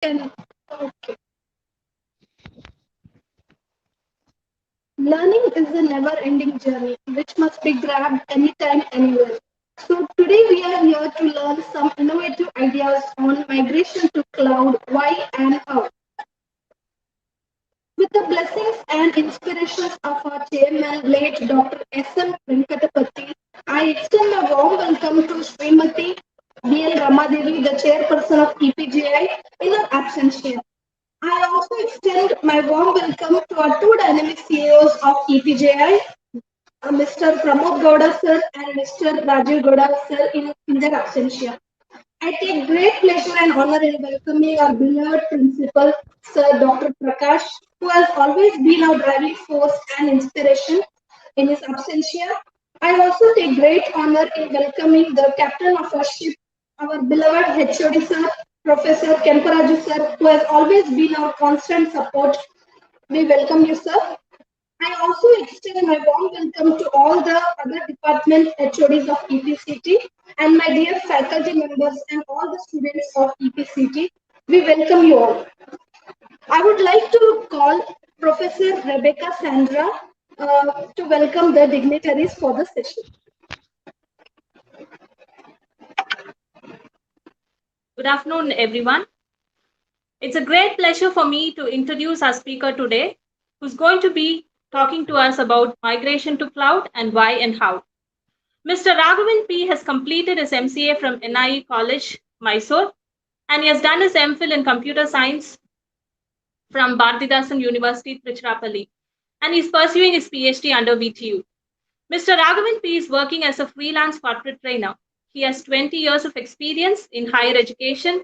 And okay. Learning is a never-ending journey which must be grabbed anytime, anywhere. So today we are here to learn some innovative ideas on migration to cloud, why and how. With the blessings and inspirations of our chairman, late Dr. S.M. Venkatapati, I extend a warm welcome to Srimati B.L. Ramadevi, the chairperson of EPGI, in her absentia. I also extend my warm welcome to our two dynamic CEOs of EPJI, Mr. Pramod Gowda sir and Mr. Rajiv Gowda sir in their absentia. I take great pleasure and honor in welcoming our beloved principal, Sir Dr. Prakash, who has always been our driving force and inspiration in his absentia. I also take great honor in welcoming the captain of our ship, our beloved HOD sir, Professor Kemparaju sir, who has always been our constant support. We welcome you, sir. I also extend my warm welcome to all the other department HODs of EPCT and my dear faculty members and all the students of EPCT. We welcome you all. I would like to call Professor Rebecca Sandra to welcome the dignitaries for the session. Good afternoon, everyone. It's a great pleasure for me to introduce our speaker today, who's going to be talking to us about migration to cloud and why and how. Mr. Raghavan P has completed his MCA from NIE College, Mysore, and he has done his MPhil in computer science from Bharatidasan University, Tiruchirappalli, and he's pursuing his PhD under VTU. Mr. Raghavan P is working as a freelance corporate trainer. He has 20 years of experience in higher education,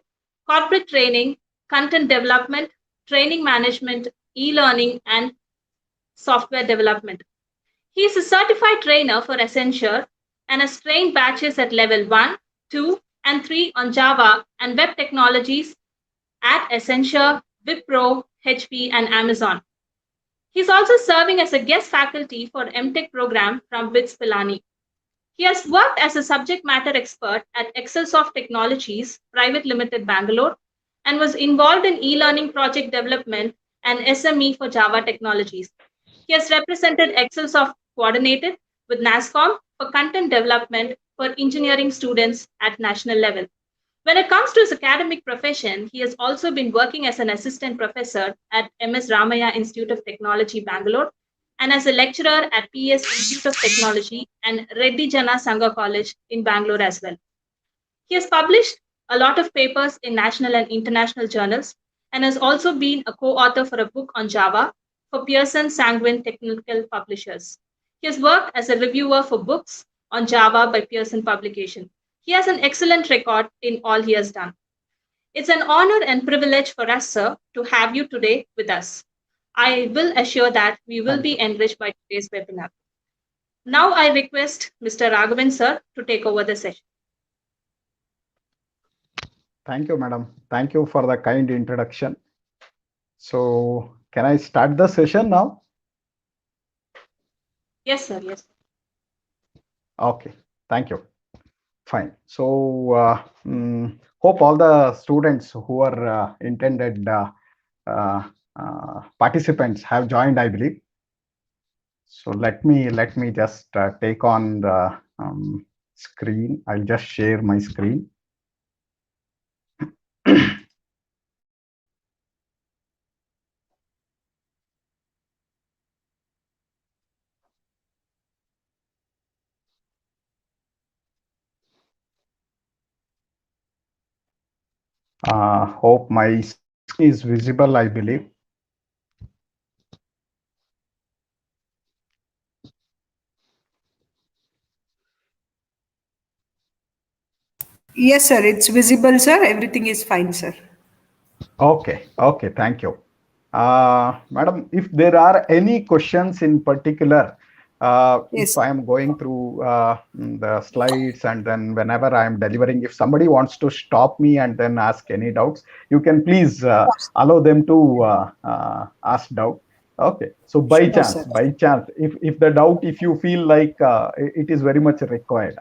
corporate training, content development, training management, e-learning, and software development. He is a certified trainer for Accenture and has trained batches at level 1, 2, and 3 on Java and web technologies at Accenture, Wipro, HP, and Amazon. He's also serving as a guest faculty for MTech program from BITS Pilani. He has worked as a subject matter expert at Excelsoft Technologies Private Limited, Bangalore, and was involved in e-learning project development and SME for Java technologies. He has represented Excelsoft Coordinated with NASCOM for content development for engineering students at national level. When it comes to his academic profession, he has also been working as an assistant professor at MS Ramaya Institute of Technology, Bangalore, and as a lecturer at PS Institute of Technology and Reddy Jana Sangha College in Bangalore as well. He has published a lot of papers in national and international journals and has also been a co-author for a book on Java for Pearson Sanguine Technical Publishers. He has worked as a reviewer for books on Java by Pearson Publication. He has an excellent record in all he has done. It's an honor and privilege for us, sir, to have you today with us. I will assure that we will be enriched by today's webinar. Now I request Mr. Raghavan, sir, to take over the session. Thank you, madam. Thank you for the kind introduction. So, can I start the session now? Yes, sir. Yes. Okay. Thank you. Fine. So, hope all the students who are intended participants have joined, I believe. So let me just take on the screen. I'll just share my screen. Hope my screen is visible, I believe. Yes, sir. It's visible, sir. Everything is fine, sir. Okay. Okay. Thank you. Madam, if there are any questions in particular, Yes. if I am going through the slides and then whenever I am delivering, if somebody wants to stop me and then ask any doubts, you can please allow them to ask doubt. Okay. So by chance, if the doubt, if you feel like it is very much required.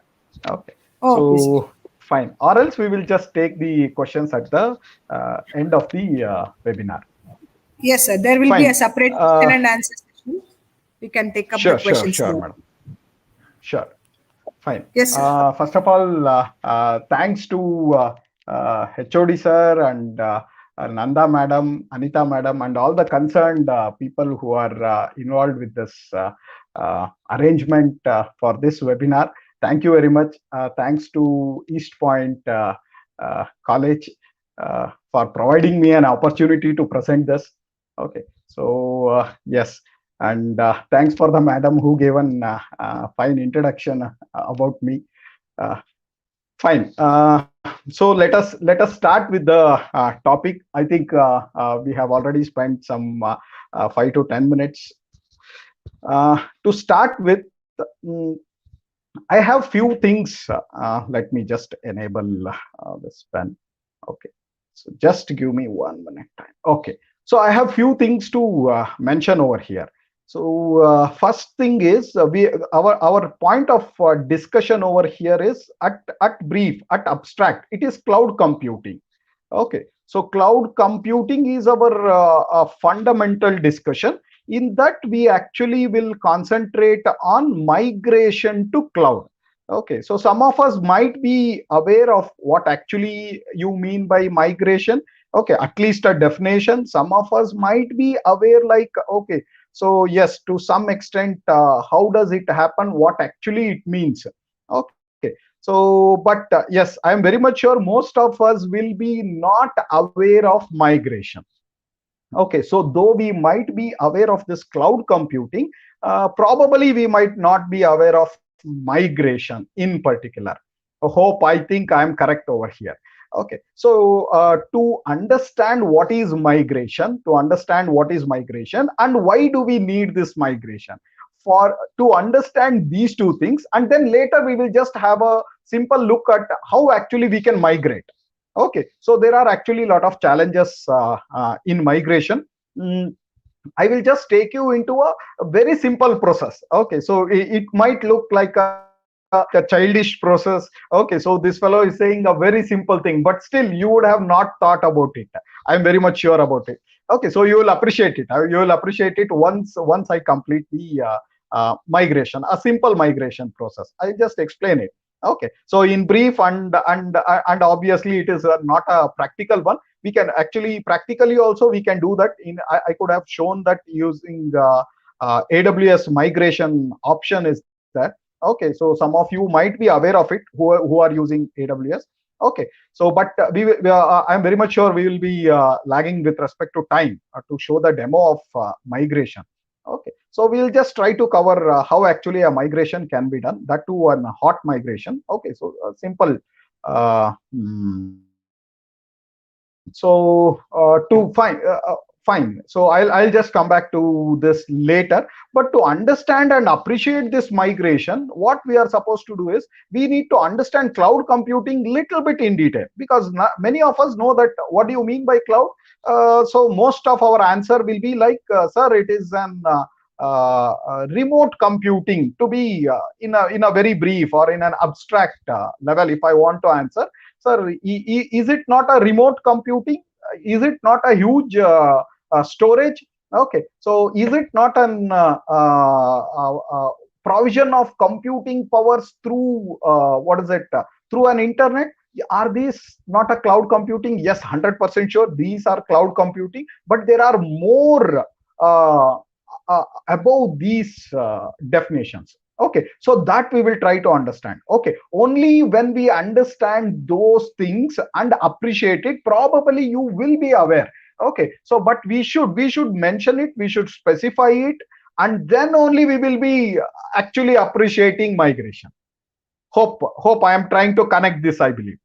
Okay. Okay, So Fine. Or else we will just take the questions at the end of the webinar. Yes, sir. There will be a Fine. separate question and answer session. We can take up the questions Sure, there. madam. Sure. Fine. Yes, sir. First of all, thanks to HOD sir and Nanda madam, Anita madam, and all the concerned people who are involved with this arrangement for this webinar. Thank you very much. Thanks to East Point College for providing me an opportunity to present this. Okay. So yes. And thanks for the madam who gave an fine introduction about me. Fine. So let us start with the topic. I think we have already spent some 5 to 10 minutes. To start with, I have few things. Let me just enable this pen. Okay. So just give me 1 minute time. Okay. So I have few things to mention over here. So first thing is our point of discussion over here is at brief, at abstract. It is cloud computing. Okay. So cloud computing is our fundamental discussion. In that we actually will concentrate on migration to cloud. Okay. So some of us might be aware of what actually you mean by migration. Okay. At least a definition. Some of us might be aware like, okay, so yes, to some extent, how does it happen? What actually it means? Okay. So, but yes, I am very much sure most of us will be not aware of migration. Okay. So though we might be aware of this cloud computing, probably we might not be aware of migration in particular. I hope I think I am correct over here. Okay, so to understand what is migration, and why do we need this migration, for to understand these two things, and then later we will just have a simple look at how actually we can migrate. Okay, so there are actually a lot of challenges in migration. I will just take you into a very simple process. Okay, so it might look like a childish process. Okay, so this fellow is saying a very simple thing, but still you would have not thought about it. I am very much sure about it. Okay, so you will appreciate it. You will appreciate it once I complete the migration, a simple migration process. I'll just explain it. Okay, so in brief, and obviously it is not a practical one. We can actually practically also we can do that. I could have shown that using AWS migration option is there. Okay, so some of you might be aware of it who are using AWS. Okay, so but I'm very much sure we will be lagging with respect to time to show the demo of migration. Okay, so we'll just try to cover how actually a migration can be done, that too a hot migration. Okay, so simple. So to fine. So I'll just come back to this later. But to understand and appreciate this migration, what we are supposed to do is we need to understand cloud computing little bit in detail, because many of us know that what do you mean by cloud. So most of our answer will be like, sir, it is an remote computing, to be in a very brief or in an abstract level. If I want to answer, sir, is it not a remote computing? Is it not a huge storage? Okay, so is it not an provision of computing powers through what is it? Through an internet? Are these not a cloud computing? Yes, 100% sure these are cloud computing, but there are more above these definitions. Okay, so that we will try to understand. Okay, only when we understand those things and appreciate it, probably you will be aware. Okay, so but we should mention it, we should specify it, and then only we will be actually appreciating migration. Hope I am trying to connect this, I believe.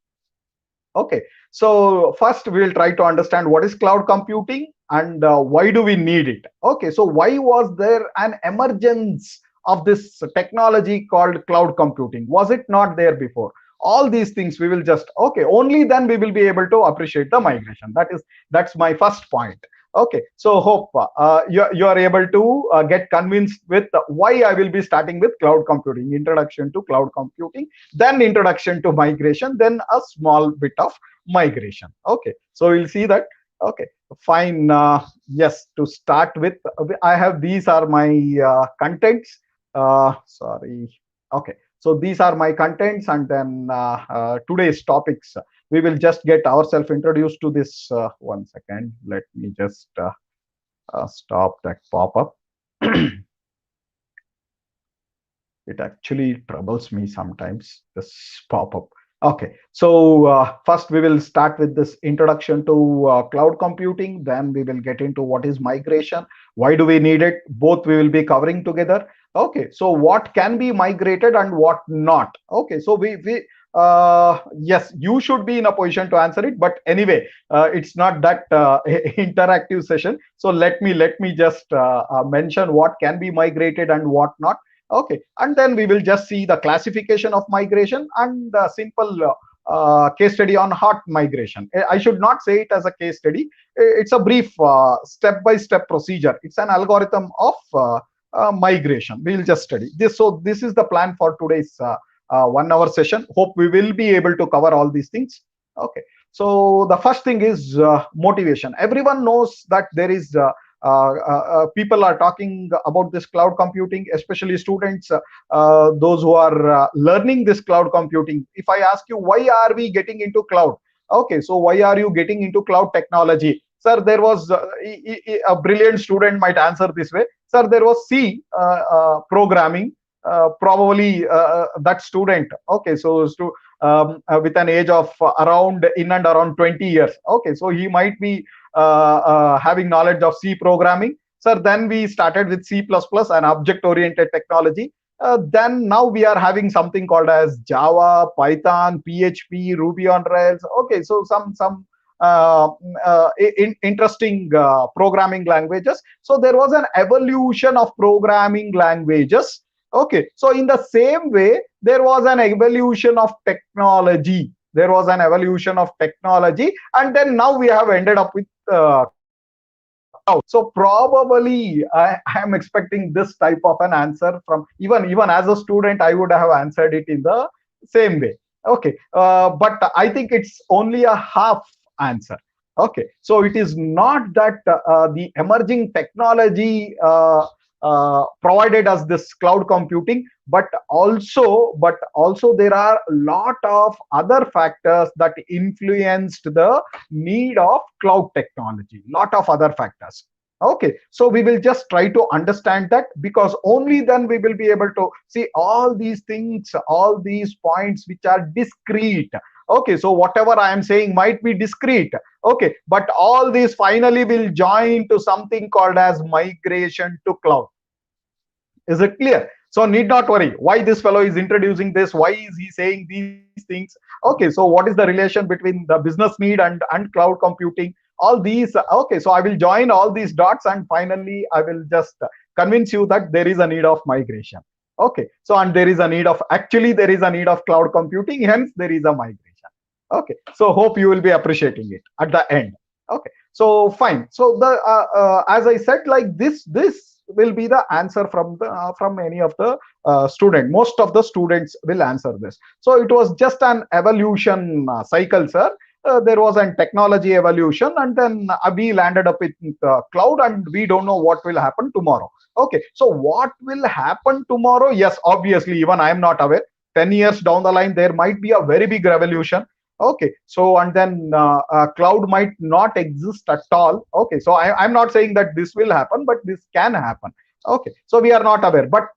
Okay, so first we will try to understand what is cloud computing and why do we need it. Okay, so why was there an emergence of this technology called cloud computing? Was it not there before? All these things we will just, okay, only then we will be able to appreciate the migration. That's my first point. Okay, so hope you are able to get convinced with why I will be starting with cloud computing, introduction to cloud computing, then introduction to migration, then a small bit of migration. Okay, so we'll see that. Okay, fine. Yes, to start with, I have, these are my contents. Sorry. Okay, so these are my contents, and then today's topics. We will just get ourselves introduced to this. One second, let me just stop that pop-up. It actually troubles me sometimes, this pop-up. Okay, so first we will start with this introduction to cloud computing, then we will get into what is migration, why do we need it, both we will be covering together. Okay, so what can be migrated and what not. Okay, so we yes, you should be in a position to answer it, but anyway, it's not that interactive session, so let me just mention what can be migrated and what not. Okay, and then we will just see the classification of migration and the simple case study on hot migration. I should not say it as a case study. It's a brief step-by-step procedure. It's an algorithm of migration. We'll just study this. So this is the plan for today's 1 hour session. Hope we will be able to cover all these things. Okay, so the first thing is motivation. Everyone knows that there is people are talking about this cloud computing, especially students, those who are learning this cloud computing. If I ask you, why are we getting into cloud? Okay, so why are you getting into cloud technology? Sir, there was a brilliant student might answer this way. Sir, there was C programming. Probably that student. Okay, so with an age of around 20 years. Okay, so he might be having knowledge of C programming. Sir, then we started with C++, an object-oriented technology. Then now we are having something called as Java, Python, PHP, Ruby on Rails. Okay, so some interesting programming languages. So there was an evolution of programming languages. Okay, so in the same way, there was an evolution of technology. There was an evolution of technology, and then now we have ended up with cloud. So probably I am expecting this type of an answer from even as a student. I would have answered it in the same way. Okay, but I think it's only a half answer. Okay, so it is not that the emerging technology provided us this cloud computing, but also there are a lot of other factors that influenced the need of cloud technology. Lot of other factors. Okay, so we will just try to understand that, because only then we will be able to see all these things, all these points which are discrete. Okay, so whatever I am saying might be discrete. Okay, but all these finally will join to something called as migration to cloud. Is it clear? So need not worry why this fellow is introducing this, why is he saying these things. Okay, so what is the relation between the business need and cloud computing, all these. Okay, so I will join all these dots, and finally I will just convince you that there is a need of migration. Okay, so and there is a need of, actually there is a need of cloud computing, hence there is a migration. Okay, so hope you will be appreciating it at the end. Okay, so fine. So the as I said, like this will be the answer from the from any of the student. Most of the students will answer this. So it was just an evolution cycle, sir. There was a technology evolution, and then we landed up with cloud, and we don't know what will happen tomorrow. Okay, so what will happen tomorrow? Yes, obviously, even I am not aware. 10 years down the line, there might be a very big revolution. Okay, so and then cloud might not exist at all. Okay, so I'm not saying that this will happen, but this can happen. Okay, so we are not aware, but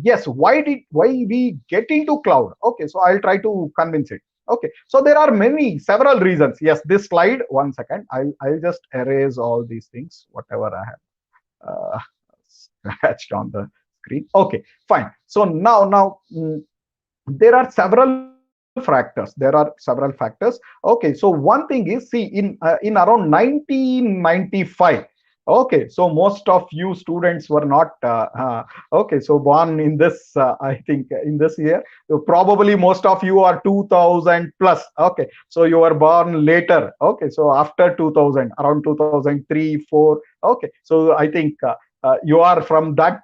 yes, why we get into cloud? Okay, so I'll try to convince it. Okay, so there are several reasons. Yes, this slide, 1 second, I'll just erase all these things, whatever I have scratched on the screen. Okay, fine. So now there are several factors. Okay, so one thing is, see, in around 1995, Okay, so most of you students were not okay. So born in this, I think in this year, probably most of you are 2000 plus. Okay, so you were born later. Okay, so after 2000, around 2003, 4. Okay, so I think you are from that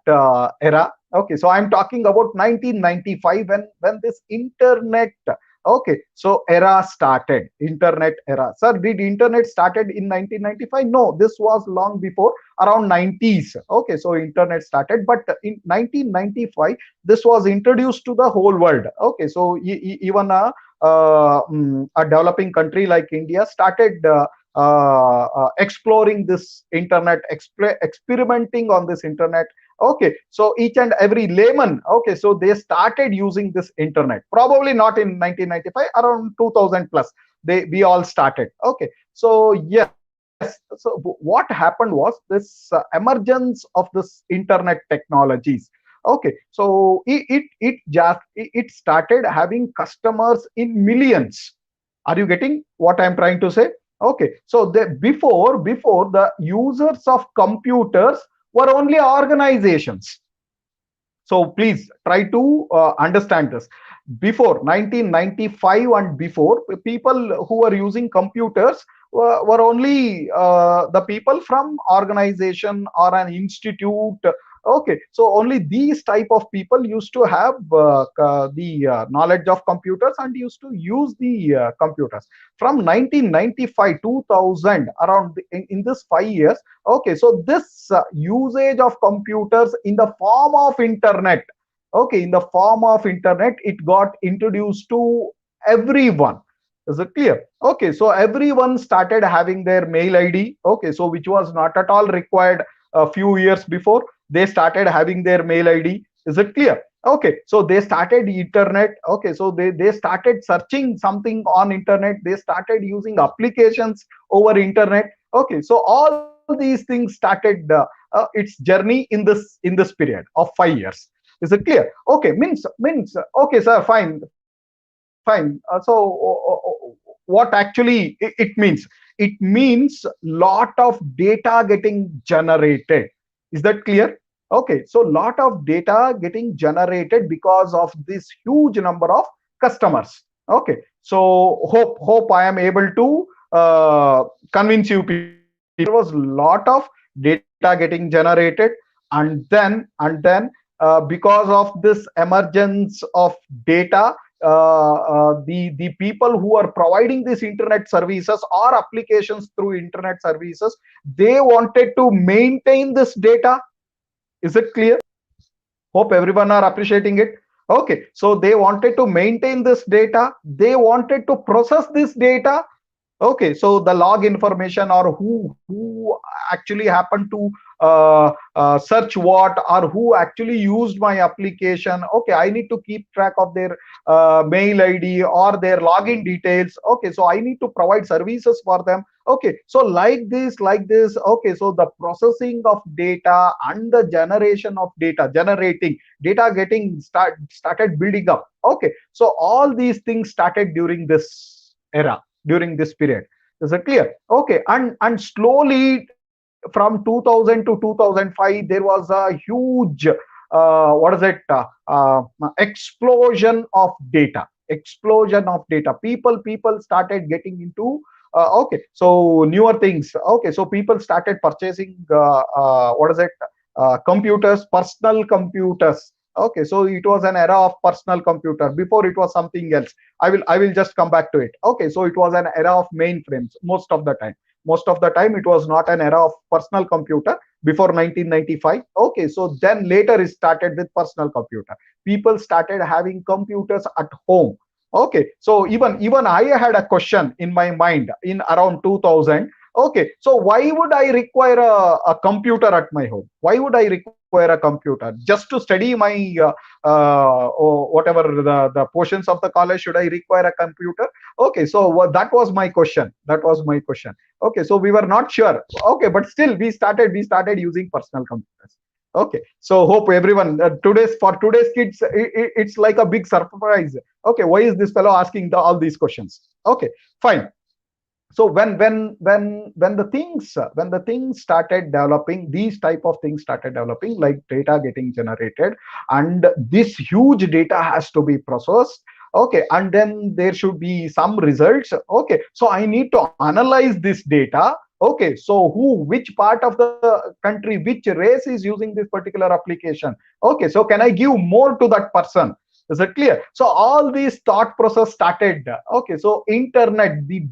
era. Okay, so I'm talking about 1995 when this internet. Okay, so era started, internet era. Sir, did internet started in 1995? No, this was long before, around 90s. Okay, so internet started, but in 1995, this was introduced to the whole world. Okay, so even a developing country like India started exploring this internet, experimenting on this internet. Okay, so each and every layman, okay, so they started using this internet, probably not in 1995, around 2000 plus, we all started. Okay, so yes, so what happened was this emergence of this internet technologies. Okay, so it started having customers in millions. Are you getting what I'm trying to say? Okay, so before the users of computers were only organizations. So please try to understand this. Before 1995 and before, people who were using computers were only the people from organization or an institute. Okay, so only these type of people used to have the knowledge of computers and used to use the computers. From 1995 2000, around in this 5 years. Okay, so this usage of computers in the form of internet, okay, in the form of internet, it got introduced to everyone. Is it clear? Okay, so everyone started having their mail ID. Okay, so which was not at all required a few years before. They started having their mail ID. Is it clear? Okay, so they started internet. Okay, so they started searching something on internet. They started using applications over internet. Okay, so all these things started its journey in this period of 5 years. Is it clear? Okay, means okay, sir, fine. What actually it means? It means lot of data getting generated. Is that clear? Okay, so lot of data getting generated because of this huge number of customers. Okay, so hope I am able to convince you people. There was lot of data getting generated, and then because of this emergence of data, the people who are providing these internet services or applications through internet services, they wanted to maintain this data. Is it clear? Hope everyone are appreciating it. Okay, so they wanted to maintain this data, they wanted to process this data. Okay, so the log information, or who actually happened to search what, or who actually used my application. Okay, I need to keep track of their mail ID or their login details. Okay, so I need to provide services for them. Okay, so like this. Okay, so the processing of data and the generation of data, generating data, getting started building up. Okay, so all these things started during this era, during this period. Is it clear? Okay, and slowly from 2000 to 2005, there was a huge what is it explosion of data. Explosion of data. People started getting into okay, so newer things. Okay, so people started purchasing what is it computers, personal computers. Okay, so it was an era of personal computer. Before it was something else. I will just come back to it. Okay, so it was an era of mainframes most of the time. Most of the time it was not an era of personal computer before 1995. Okay, so then later it started with personal computer. People started having computers at home. Okay, so even I had a question in my mind in around 2000. Okay, so why would I require a computer at my home? Why would I require a computer? Just to study my whatever the portions of the college, should I require a computer? Okay, so that was my question. That was my question. Okay, so we were not sure. Okay, but still we started using personal computers. Okay, so hope everyone today's kids, it's like a big surprise. Okay, why is this fellow asking all these questions? Okay, fine. So when the things started developing, these type of things started developing, like data getting generated, and this huge data has to be processed. Okay, and then there should be some results. Okay, so I need to analyze this data. Okay, so which part of the country, which race is using this particular application? Okay, so can I give more to that person? Is it clear? So all these thought process started. Okay, so internet, the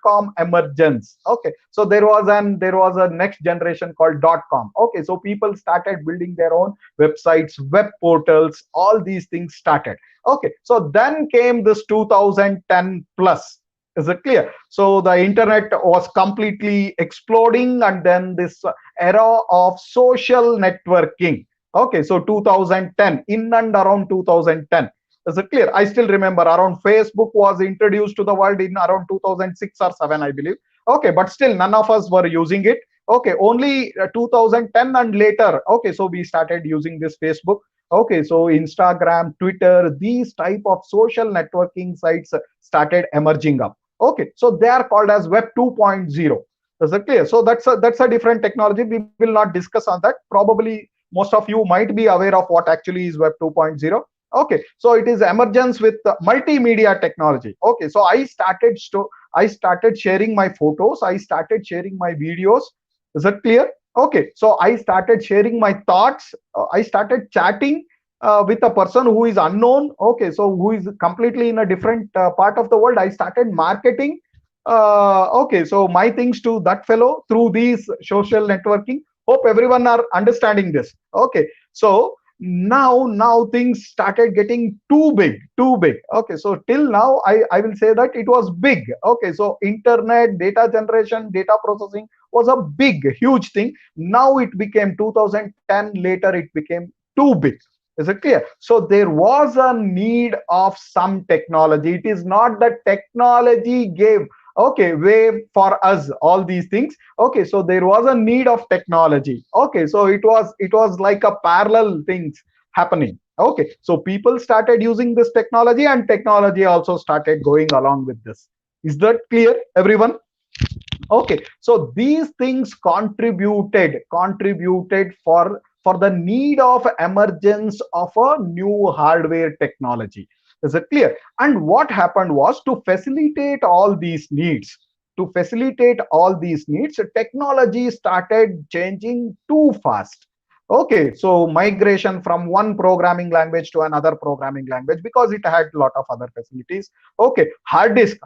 .com emergence. Okay, so there was a next generation called .com. Okay, so people started building their own websites, web portals. All these things started. Okay, so then came this 2010 plus. Is it clear? So the internet was completely exploding, and then this era of social networking. Okay, so 2010, in and around 2010. Is it clear? I still remember around Facebook was introduced to the world in around 2006 or 7, I believe. Okay, but still none of us were using it. Okay, only 2010 and later. Okay, so we started using this Facebook. Okay, so Instagram, Twitter, these type of social networking sites started emerging up. Okay, so they are called as Web 2.0. Is it clear? So that's a different technology. We will not discuss on that. Probably most of you might be aware of what actually is Web 2.0. Okay, so it is emergence with multimedia technology. Okay, so I started sharing my photos, I started sharing my videos. Is that clear? Okay, so I started sharing my thoughts. I started chatting with a person who is unknown. Okay, so who is completely in a different part of the world. I started marketing okay, so my things to that fellow through these social networking. Hope everyone are understanding this. Okay, so now things started getting too big. Okay, so till now I will say that it was big. Okay, so internet, data generation, data processing was a big huge thing. Now it became 2010, later it became too big. Is it clear? So there was a need of some technology. It is not that technology gave okay way for us all these things. Okay, so there was a need of technology. Okay, so it was like a parallel things happening. Okay, so people started using this technology, and technology also started going along with this. Is that clear, everyone? Okay, so these things contributed for the need of emergence of a new hardware technology. Is it clear? And what happened was, to facilitate all these needs, technology started changing too fast. Okay, so migration from one programming language to another programming language, because it had a lot of other facilities. Okay, hard disk.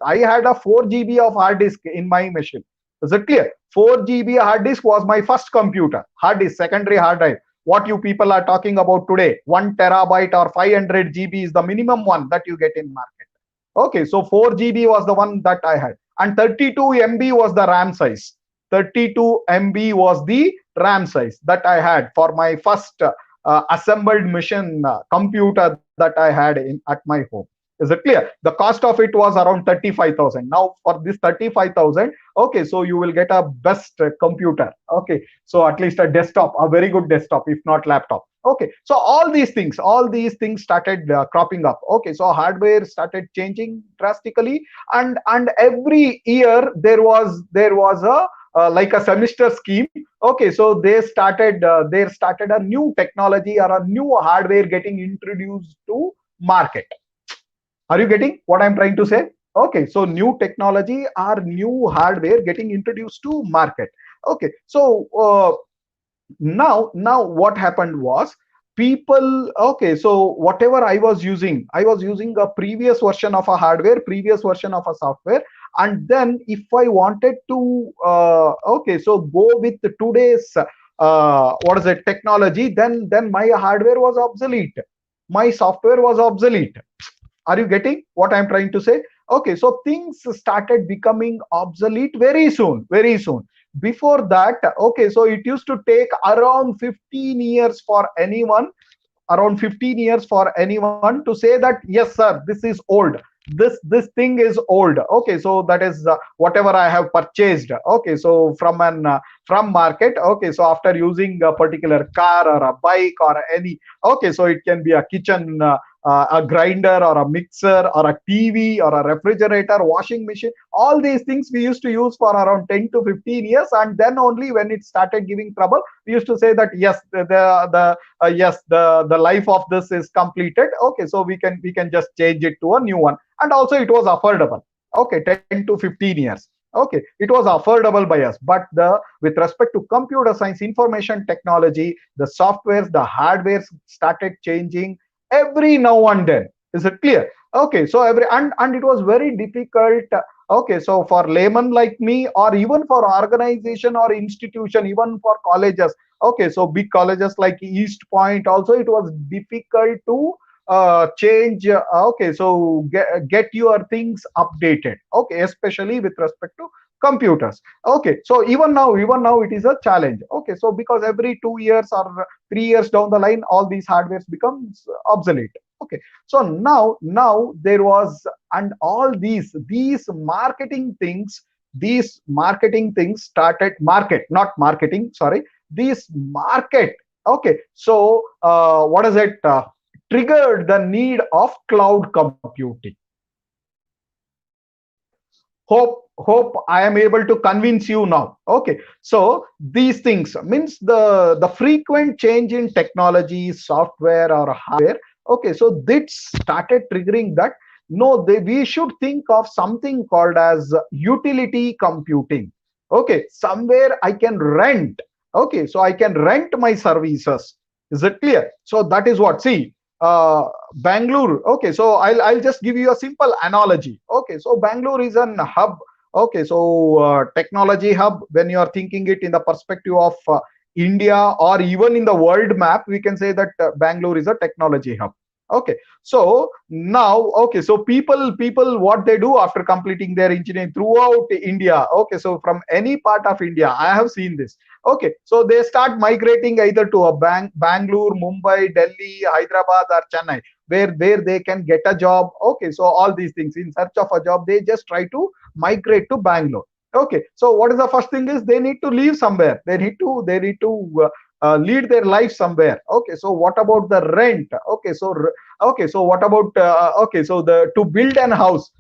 I had a 4 GB of hard disk in my machine. Is it clear? 4 GB hard disk was my first computer. Hard disk, secondary hard drive. What you people are talking about today, 1 TB or 500 GB is the minimum one that you get in market. Okay, so 4 GB was the one that I had, and 32 MB was the RAM size. 32 MB was the RAM size that I had for my first assembled machine computer that I had at my home. Is it clear? The cost of it was around 35,000. Now for this 35,000, okay, so you will get a best computer. Okay, so at least a desktop, a very good desktop, if not laptop. Okay, so all these things started cropping up. Okay, so hardware started changing drastically, and every year there was a like a semester scheme. Okay, so there started a new technology or a new hardware getting introduced to market. Are you getting what I'm trying to say? Okay, so new technology or new hardware getting introduced to market. Okay, so now what happened was, people, okay, so whatever I was using a previous version of a hardware, previous version of a software, and then if I wanted to okay, so go with today's what is it, technology, then my hardware was obsolete, my software was obsolete. Are you getting what I'm trying to say? Okay, so things started becoming obsolete very soon, very soon. Before that, okay, so it used to take around 15 years for anyone, to say that yes sir, this is old, this thing is old. Okay, so that is whatever I have purchased, okay, so from market. Okay, so after using a particular car or a bike or any, okay, so it can be a kitchen a grinder or a mixer or a TV or a refrigerator, washing machine, all these things we used to use for around 10 to 15 years, and then only when it started giving trouble, we used to say that yes, the life of this is completed. Okay, so we can just change it to a new one, and also it was affordable. Okay, 10 to 15 years. Okay, it was affordable by us. But with respect to computer science, information technology, the softwares, the hardwares started changing every now and then. Is it clear? Okay, so and it was very difficult. Okay, so for layman like me, or even for organization or institution, even for colleges. Okay, so big colleges like East Point, also it was difficult to change. Okay, so get your things updated. Okay, especially with respect to computers. Okay, so even now it is a challenge. Okay, so because every 2 years or 3 years down the line, all these hardwares becomes obsolete. Okay, so now there was, and all these marketing things started, not marketing, sorry, these market. Okay, so what is it, triggered the need of cloud computing. Hope I am able to convince you now. Okay, so these things means the frequent change in technology, software or hardware. Okay, so this started triggering that no, we should think of something called as utility computing. Okay, somewhere I can rent. Okay, so I can rent my services. Is it clear? So that is what, see, Bangalore. Okay, so I'll just give you a simple analogy. Okay, so Bangalore is an hub. Okay, so technology hub, when you are thinking it in the perspective of India or even in the world map, we can say that Bangalore is a technology hub. Okay, so now, okay, so people what they do after completing their engineering throughout India. Okay, so from any part of India, I have seen this. Okay, so they start migrating either to a Bangalore, Mumbai, Delhi, Hyderabad or Chennai, where they can get a job. Okay, so all these things, in search of a job, they just try to migrate to Bangalore. Okay, so what is the first thing is they need to live somewhere. They need to lead their life somewhere. Okay, so what about the rent? Okay, so what about okay, so the to build an house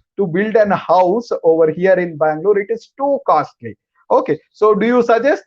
over here in Bangalore, it is too costly. Okay, so do you suggest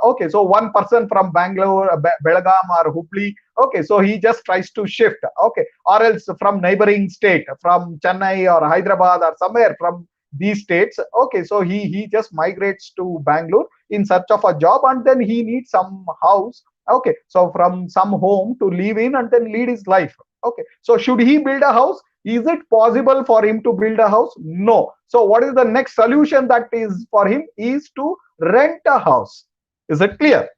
okay, so one person from Bangalore, Belgaum or Hubli, okay, so he just tries to shift. Okay, or else from neighboring state, from Chennai or Hyderabad or somewhere from these states. Okay, so he just migrates to Bangalore in search of a job, and then he needs some house. Okay, so from some home to live in and then lead his life. Okay, so should he build a house? Is it possible for him to build a house? No. So what is the next solution that is for him is to rent a house. Is it clear?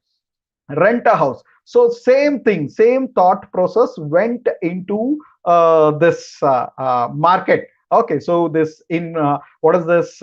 Rent a house. So same thing, same thought process went into this market. Okay, so this what is this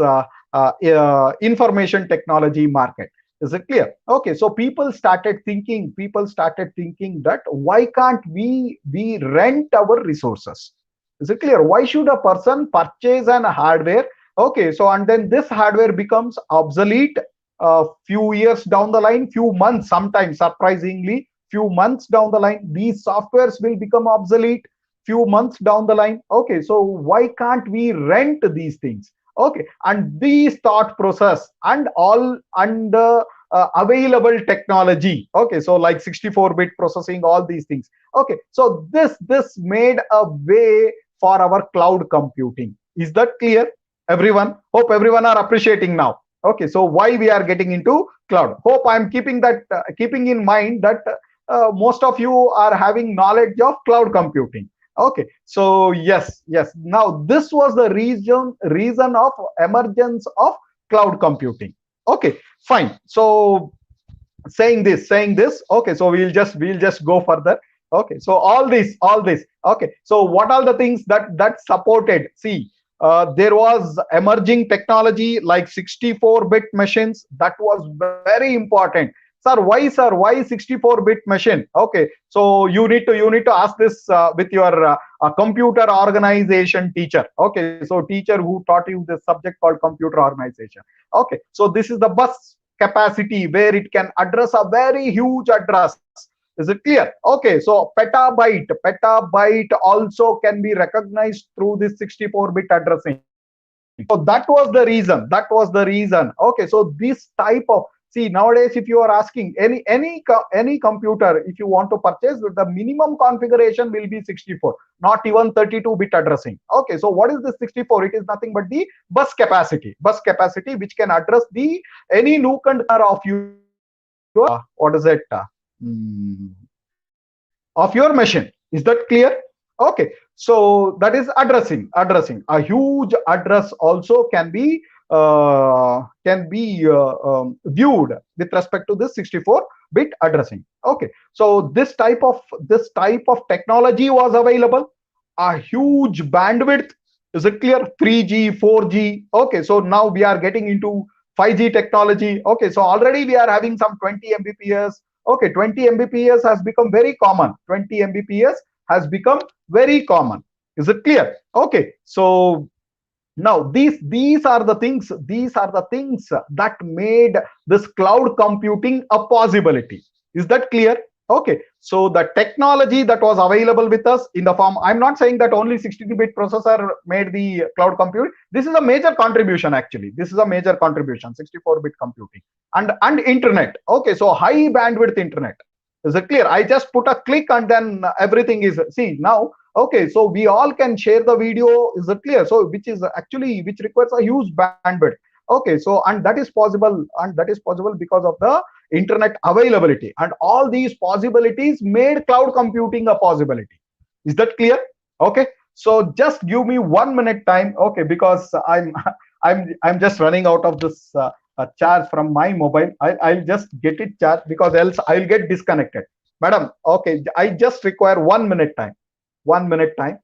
information technology market. Is it clear? Okay, so people started thinking that why can't we rent our resources? Is it clear? Why should a person purchase an hardware? Okay, so and then this hardware becomes obsolete a few years down the line, few months, sometimes surprisingly, few months down the line, these softwares will become obsolete few months down the line. Okay, so why can't we rent these things? Okay, and these thought process and all under available technology. Okay, so like 64-bit processing, all these things. Okay, so this made a way for our cloud computing. Is that clear, everyone? Hope everyone are appreciating now. Okay, so why we are getting into cloud? Hope I'm keeping in mind that most of you are having knowledge of cloud computing. Okay, so yes, now this was the reason of emergence of cloud computing. Okay, fine. So saying this, okay, so we'll just go further. Okay, so all this, okay, so what are the things that supported? See, there was emerging technology like 64-bit machines. That was very important. Sir, why 64-bit machine? Okay, so you need to ask this with your computer organization teacher. Okay, so teacher who taught you this subject called computer organization. Okay, so this is the bus capacity where it can address a very huge address. Is it clear? Okay, so petabyte also can be recognized through this 64-bit addressing. So that was the reason. That was the reason. Okay, so this type of, see, nowadays if you are asking any computer, if you want to purchase, the minimum configuration will be 64, not even 32-bit addressing. Okay, so what is the 64? It is nothing but the bus capacity which can address the any nook and corner of your what is it? Of your machine. Is that clear? Okay, so that is addressing. A huge address also can be viewed with respect to this 64-bit addressing. Okay, so this type of technology was available. A huge bandwidth. Is it clear? 3G, 4G. Okay, so now we are getting into 5G technology. Okay, so already we are having some 20 Mbps. Okay, 20 Mbps has become very common. 20 Mbps has become very common. Is it clear? Okay, so now these are the things that made this cloud computing a possibility. Is that clear? Okay, so the technology that was available with us in the form, I'm not saying that only 62-bit processor made the cloud compute. This is a major contribution. Actually, this is a major contribution, 64-bit computing and internet. Okay, so high bandwidth internet. Is it clear? I just put a click and then everything is, see now. Okay, so we all can share the video. Is it clear? So which requires a huge bandwidth. Okay, so and that is possible because of the internet availability, and all these possibilities made cloud computing a possibility. Is that clear? Okay, so just give me 1 minute time. Okay, because I'm just running out of this charge from my mobile. I'll just get it charged, because else I'll get disconnected. Madam, okay, I just require 1 minute time. 1 minute time.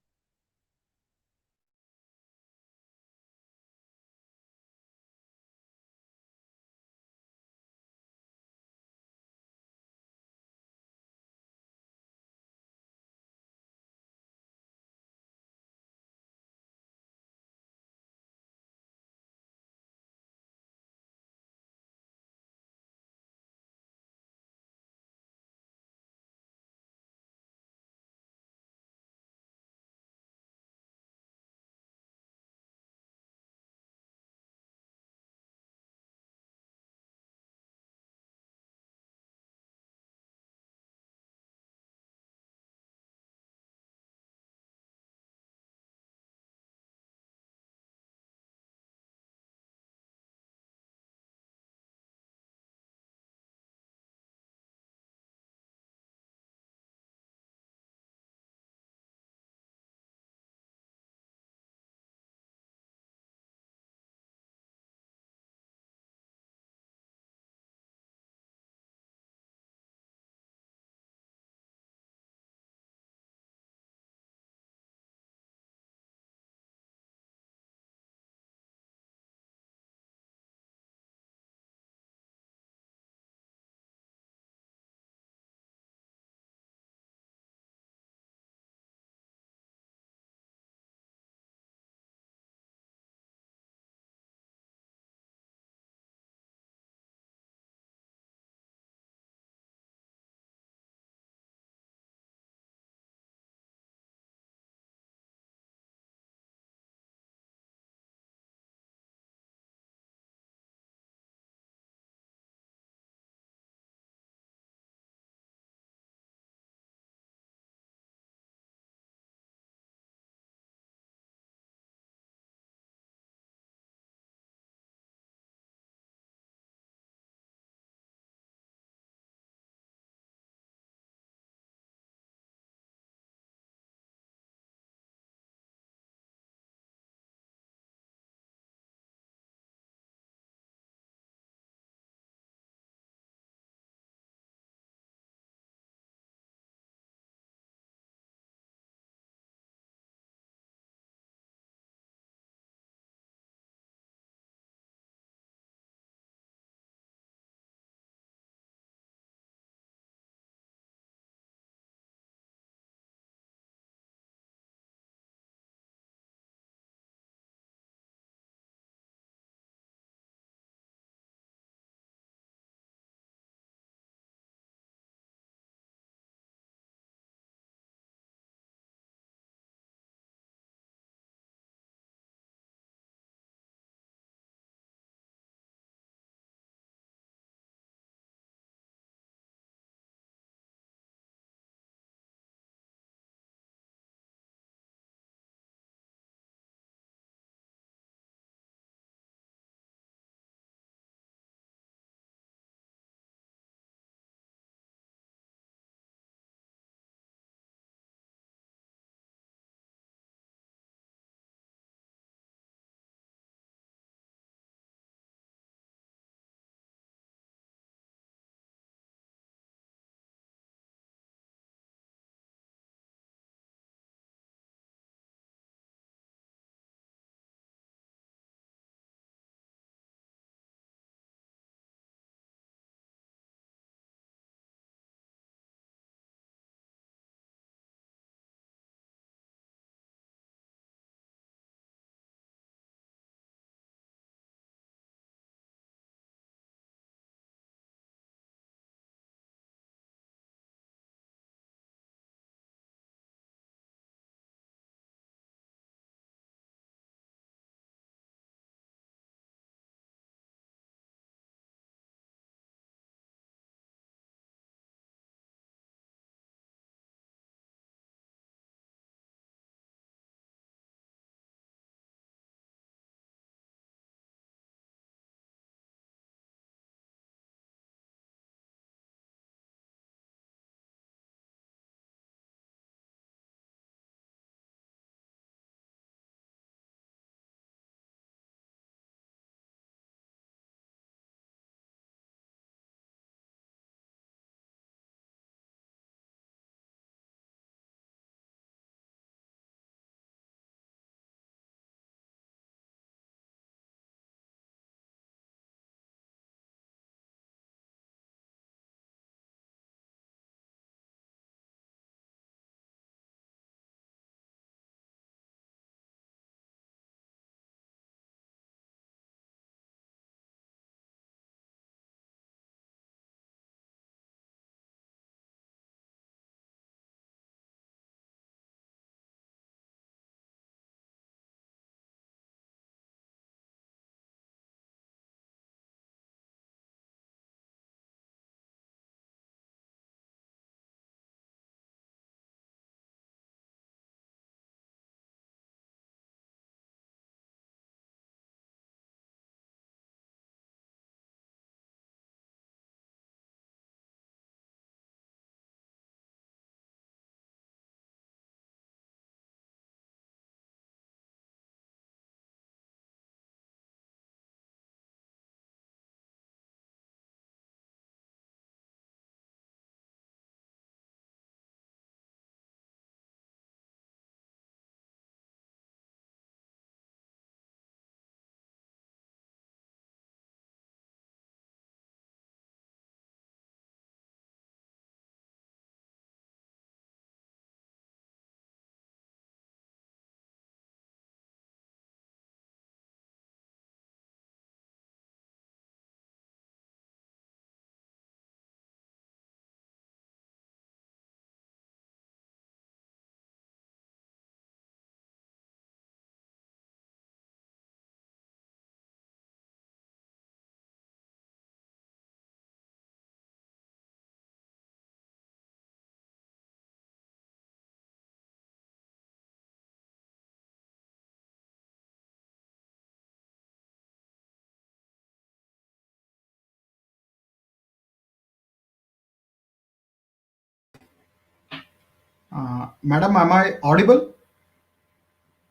Madam, am I audible?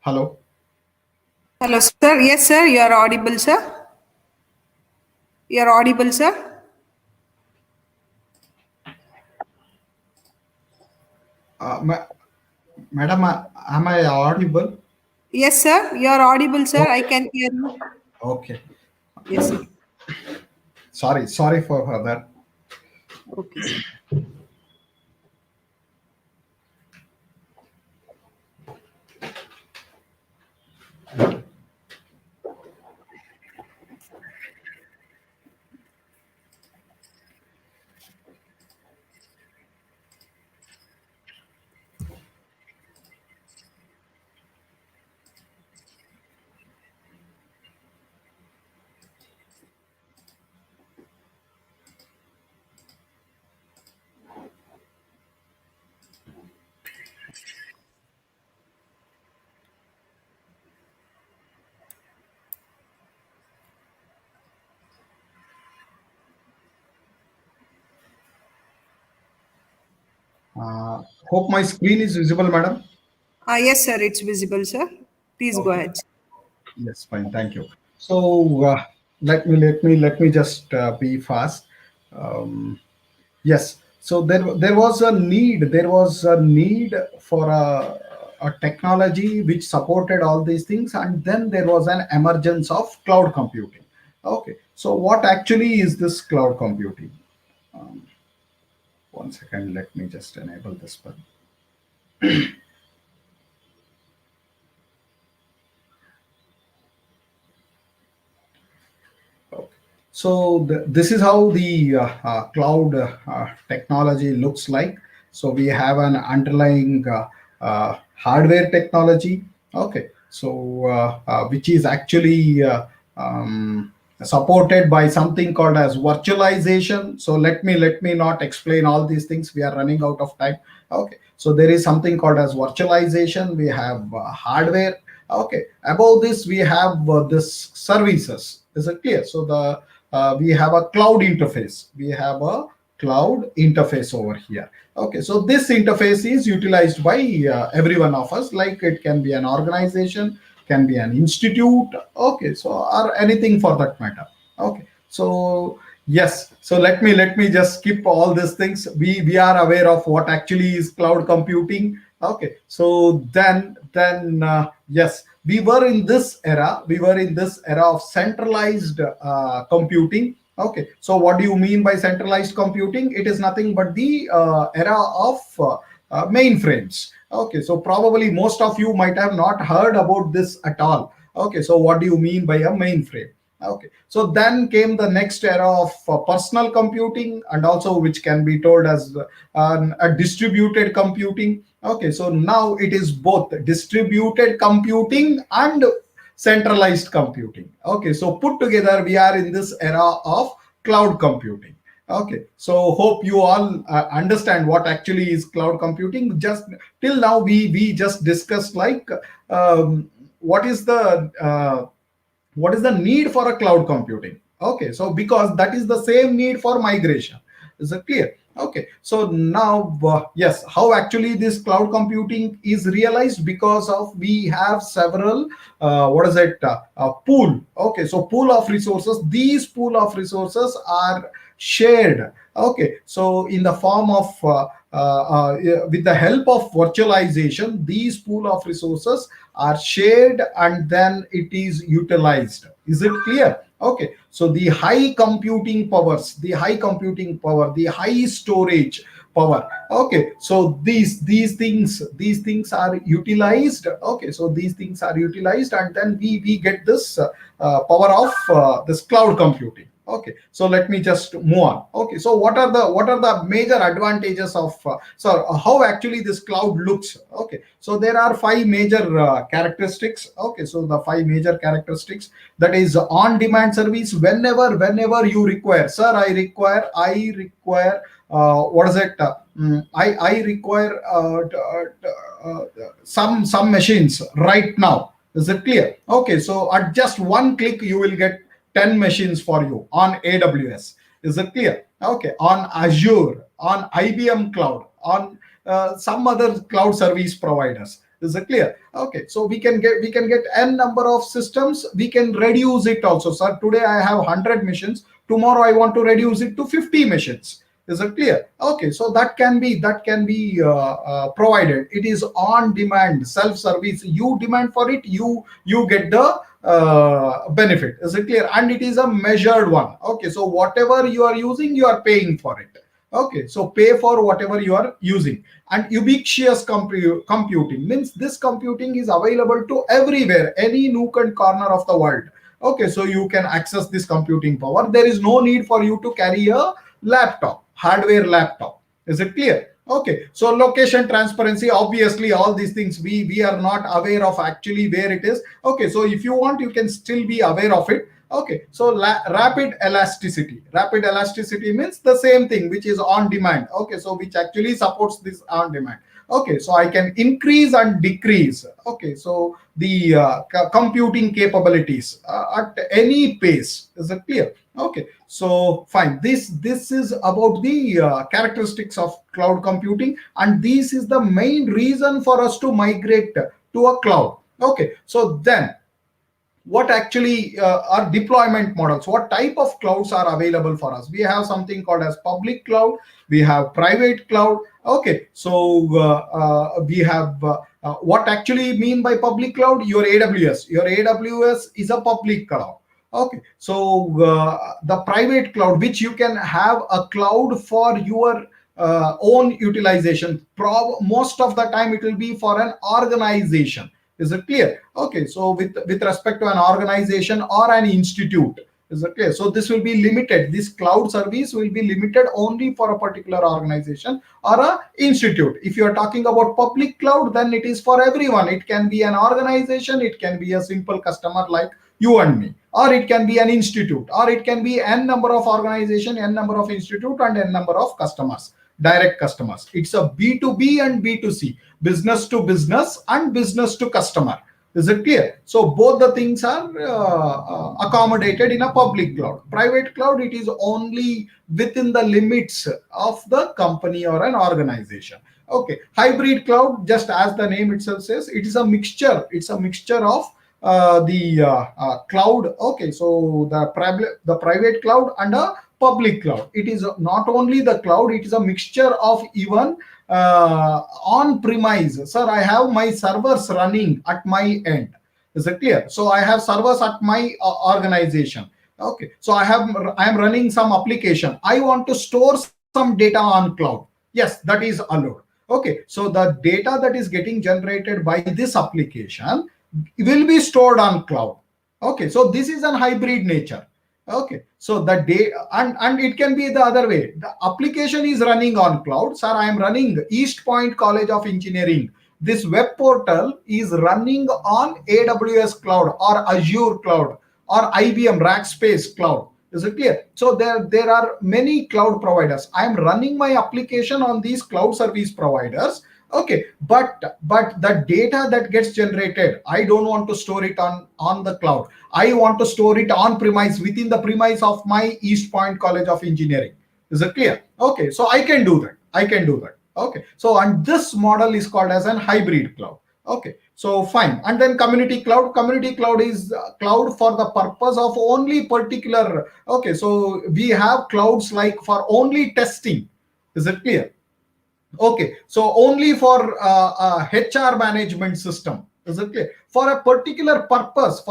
Hello. Hello, sir. Yes, sir. You are audible, sir. You are audible, sir. Madam, am I audible? Yes, sir. You are audible, sir. I Okay. can hear you. Okay. Yes, sir. Sorry for that. Okay, sir. Hope my screen is visible, madam. Yes, sir. It's visible, sir. Please go Okay. ahead. Yes, fine. Thank you. So let me just be fast. Um, yes. So there was a need. There was a need for a technology which supported all these things, and then there was an emergence of cloud computing. Okay. So what actually is this cloud computing? Um, 1 second. Let me just enable this button. Okay. So this is how the cloud technology looks like. So we have an underlying hardware technology. Okay. So which is actually supported by something called as virtualization. So let me not explain all these things. We are running out of time. Okay. So there is something called as virtualization. We have hardware. Okay. Above this, we have this services. Is it clear? So we have a cloud interface. We have a cloud interface over here. Okay. So this interface is utilized by every one of us. Like it can be an organization, can be an institute. Okay. So or anything for that matter. Okay. So yes. So let me just skip all these things. We are aware of what actually is cloud computing. Okay. So then yes, we were in this era of centralized computing. Okay, so what do you mean by centralized computing? It is nothing but the era of mainframes. Okay, so probably most of you might have not heard about this at all. Okay, so what do you mean by a mainframe? Okay, so then came the next era of personal computing, and also which can be told as a distributed computing. Okay, so now it is both distributed computing and centralized computing. Okay, so put together, we are in this era of cloud computing. Okay, so hope you all understand what actually is cloud computing. Just till now, we just discussed like what is the need for a cloud computing. Okay, so because that is the same need for migration. Is it clear? Okay, so now yes, how actually this cloud computing is realized? Because of we have several what is it pool. Okay, so pool of resources. These pool of resources are shared. Okay, so in the form of with the help of virtualization, these pool of resources are shared and then it is utilized. Is it clear? Okay, so the high computing powers, the high storage power. Okay, so these things are utilized. Okay, so these things are utilized, and then we get this power of this cloud computing. Okay, so let me just move on. Okay, so what are the major advantages of how actually this cloud looks? Okay, so there are five major characteristics. Okay, so the five major characteristics, that is on demand service. Whenever you require, sir, I require what is it I require some machines right now. Is it clear? Okay, so at just one click you will get 10 machines for you on AWS. Is it clear? Okay, on Azure, on IBM Cloud, on some other cloud service providers. Is it clear? Okay, so we can get n number of systems. We can reduce it also. Sir, today I have 100 machines. Tomorrow I want to reduce it to 50 machines. Is it clear? Okay, so that can be provided. It is on demand, self service. You demand for it, you get the benefit. Is it clear? And it is a measured one. Okay, so whatever you are using, you are paying for it. Okay, so pay for whatever you are using. And ubiquitous computing means this computing is available to everywhere, any nook and corner of the world. Okay, so you can access this computing power. There is no need for you to carry a laptop, hardware laptop. Is it clear? Okay, so location transparency, obviously all these things we are not aware of actually where it is. Okay, so if you want, you can still be aware of it. Okay, so rapid elasticity. Rapid elasticity means the same thing, which is on demand. Okay, so which actually supports this on demand. Okay, so I can increase and decrease. Okay, so the computing capabilities at any pace. Is it clear? Okay, so fine. This is about the characteristics of cloud computing, and this is the main reason for us to migrate to a cloud. Okay, so then what actually are deployment models? What type of clouds are available for us? We have something called as public cloud. We have private cloud. Okay, so we have what actually mean by public cloud? Your AWS. Your AWS is a public cloud. Okay, so the private cloud, which you can have a cloud for your own utilization. Most of the time it will be for an organization. Is it clear? Okay, so with respect to an organization or an institute. Is it clear? So this will be limited. This cloud service will be limited only for a particular organization or a institute. If you are talking about public cloud, then it is for everyone. It can be an organization, it can be a simple customer like you and me, or it can be an institute, or it can be n number of organization, n number of institute, and n number of customers, direct customers. It's a B2B and B2C, business to business and business to customer. Is it clear? So both the things are accommodated in a public cloud. Private cloud, it is only within the limits of the company or an organization. Okay, hybrid cloud, just as the name itself says, it is a mixture. It's a mixture of the cloud. Okay, so the private cloud and a public cloud. It is not only the cloud, it is a mixture of even on premise. Sir, I have my servers running at my end. Is it clear? So I have servers at my organization. Okay, so I am running some application. I want to store some data on cloud. Yes, that is allowed. Okay, so the data that is getting generated by this application will be stored on cloud. Okay, so this is an hybrid nature. Okay, so the data, and it can be the other way. The application is running on cloud. Sir, I am running East Point College of Engineering. This web portal is running on AWS cloud or Azure cloud or IBM Rackspace cloud. Is it clear? So there are many cloud providers. I am running my application on these cloud service providers. Okay, but the data that gets generated, I don't want to store it on the cloud. I want to store it on premise, within the premise of my East Point College of Engineering. Is it clear? Okay, so I can do that. I can do that. Okay, so and this model is called as an hybrid cloud. Okay, so fine. And then community cloud. Community cloud is cloud for the purpose of only particular. Okay, so we have clouds like for only testing. Is it clear? Okay, so only for HR management system. Is it clear? For a particular purpose,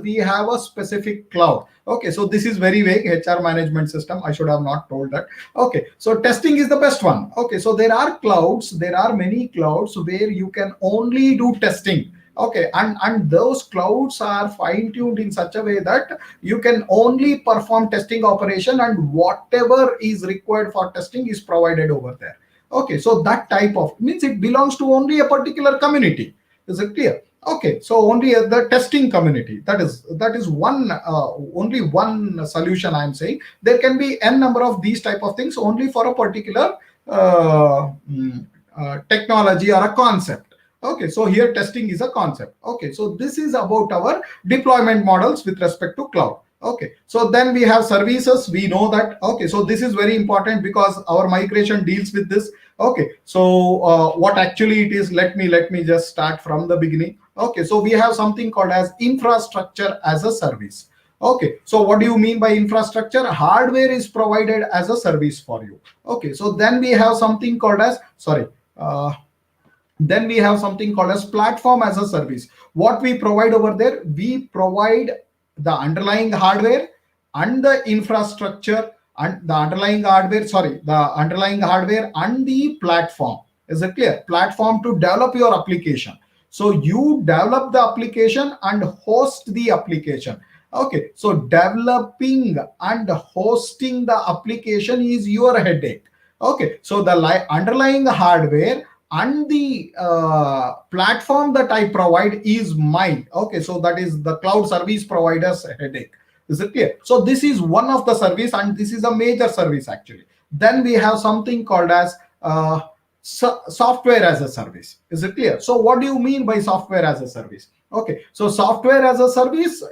we have a specific cloud. Okay, so this is very vague, HR management system. I should have not told that. Okay, so testing is the best one. Okay, so there are clouds, there are many clouds where you can only do testing. Okay, and those clouds are fine-tuned in such a way that you can only perform testing operation, and whatever is required for testing is provided over there. Okay, so that type of means it belongs to only a particular community. Is it clear? Okay, so only the testing community. That is one only one solution I am saying. There can be n number of these type of things only for a particular technology or a concept. Okay, so here testing is a concept. Okay, so this is about our deployment models with respect to cloud. Okay, so then we have services. We know that. Okay, so this is very important because our migration deals with this. Okay, so what actually it is, let me just start from the beginning. Okay, so we have something called as infrastructure as a service. Okay, so what do you mean by infrastructure? Hardware is provided as a service for you. Okay, so then we have something called as, sorry, then we have something called as platform as a service. What we provide over there, we provide the underlying hardware and the infrastructure, and the underlying hardware, sorry, the underlying hardware and the platform. Is it clear? Platform to develop your application. So you develop the application and host the application. Okay, so developing and hosting the application is your headache. Okay, so the underlying hardware and the platform that I provide is mine. Okay, so that is the cloud service provider's headache. Is it clear? So this is one of the service, and this is a major service actually. Then we have something called as software as a service. Is it clear? So what do you mean by software as a service? Okay, so software as a service,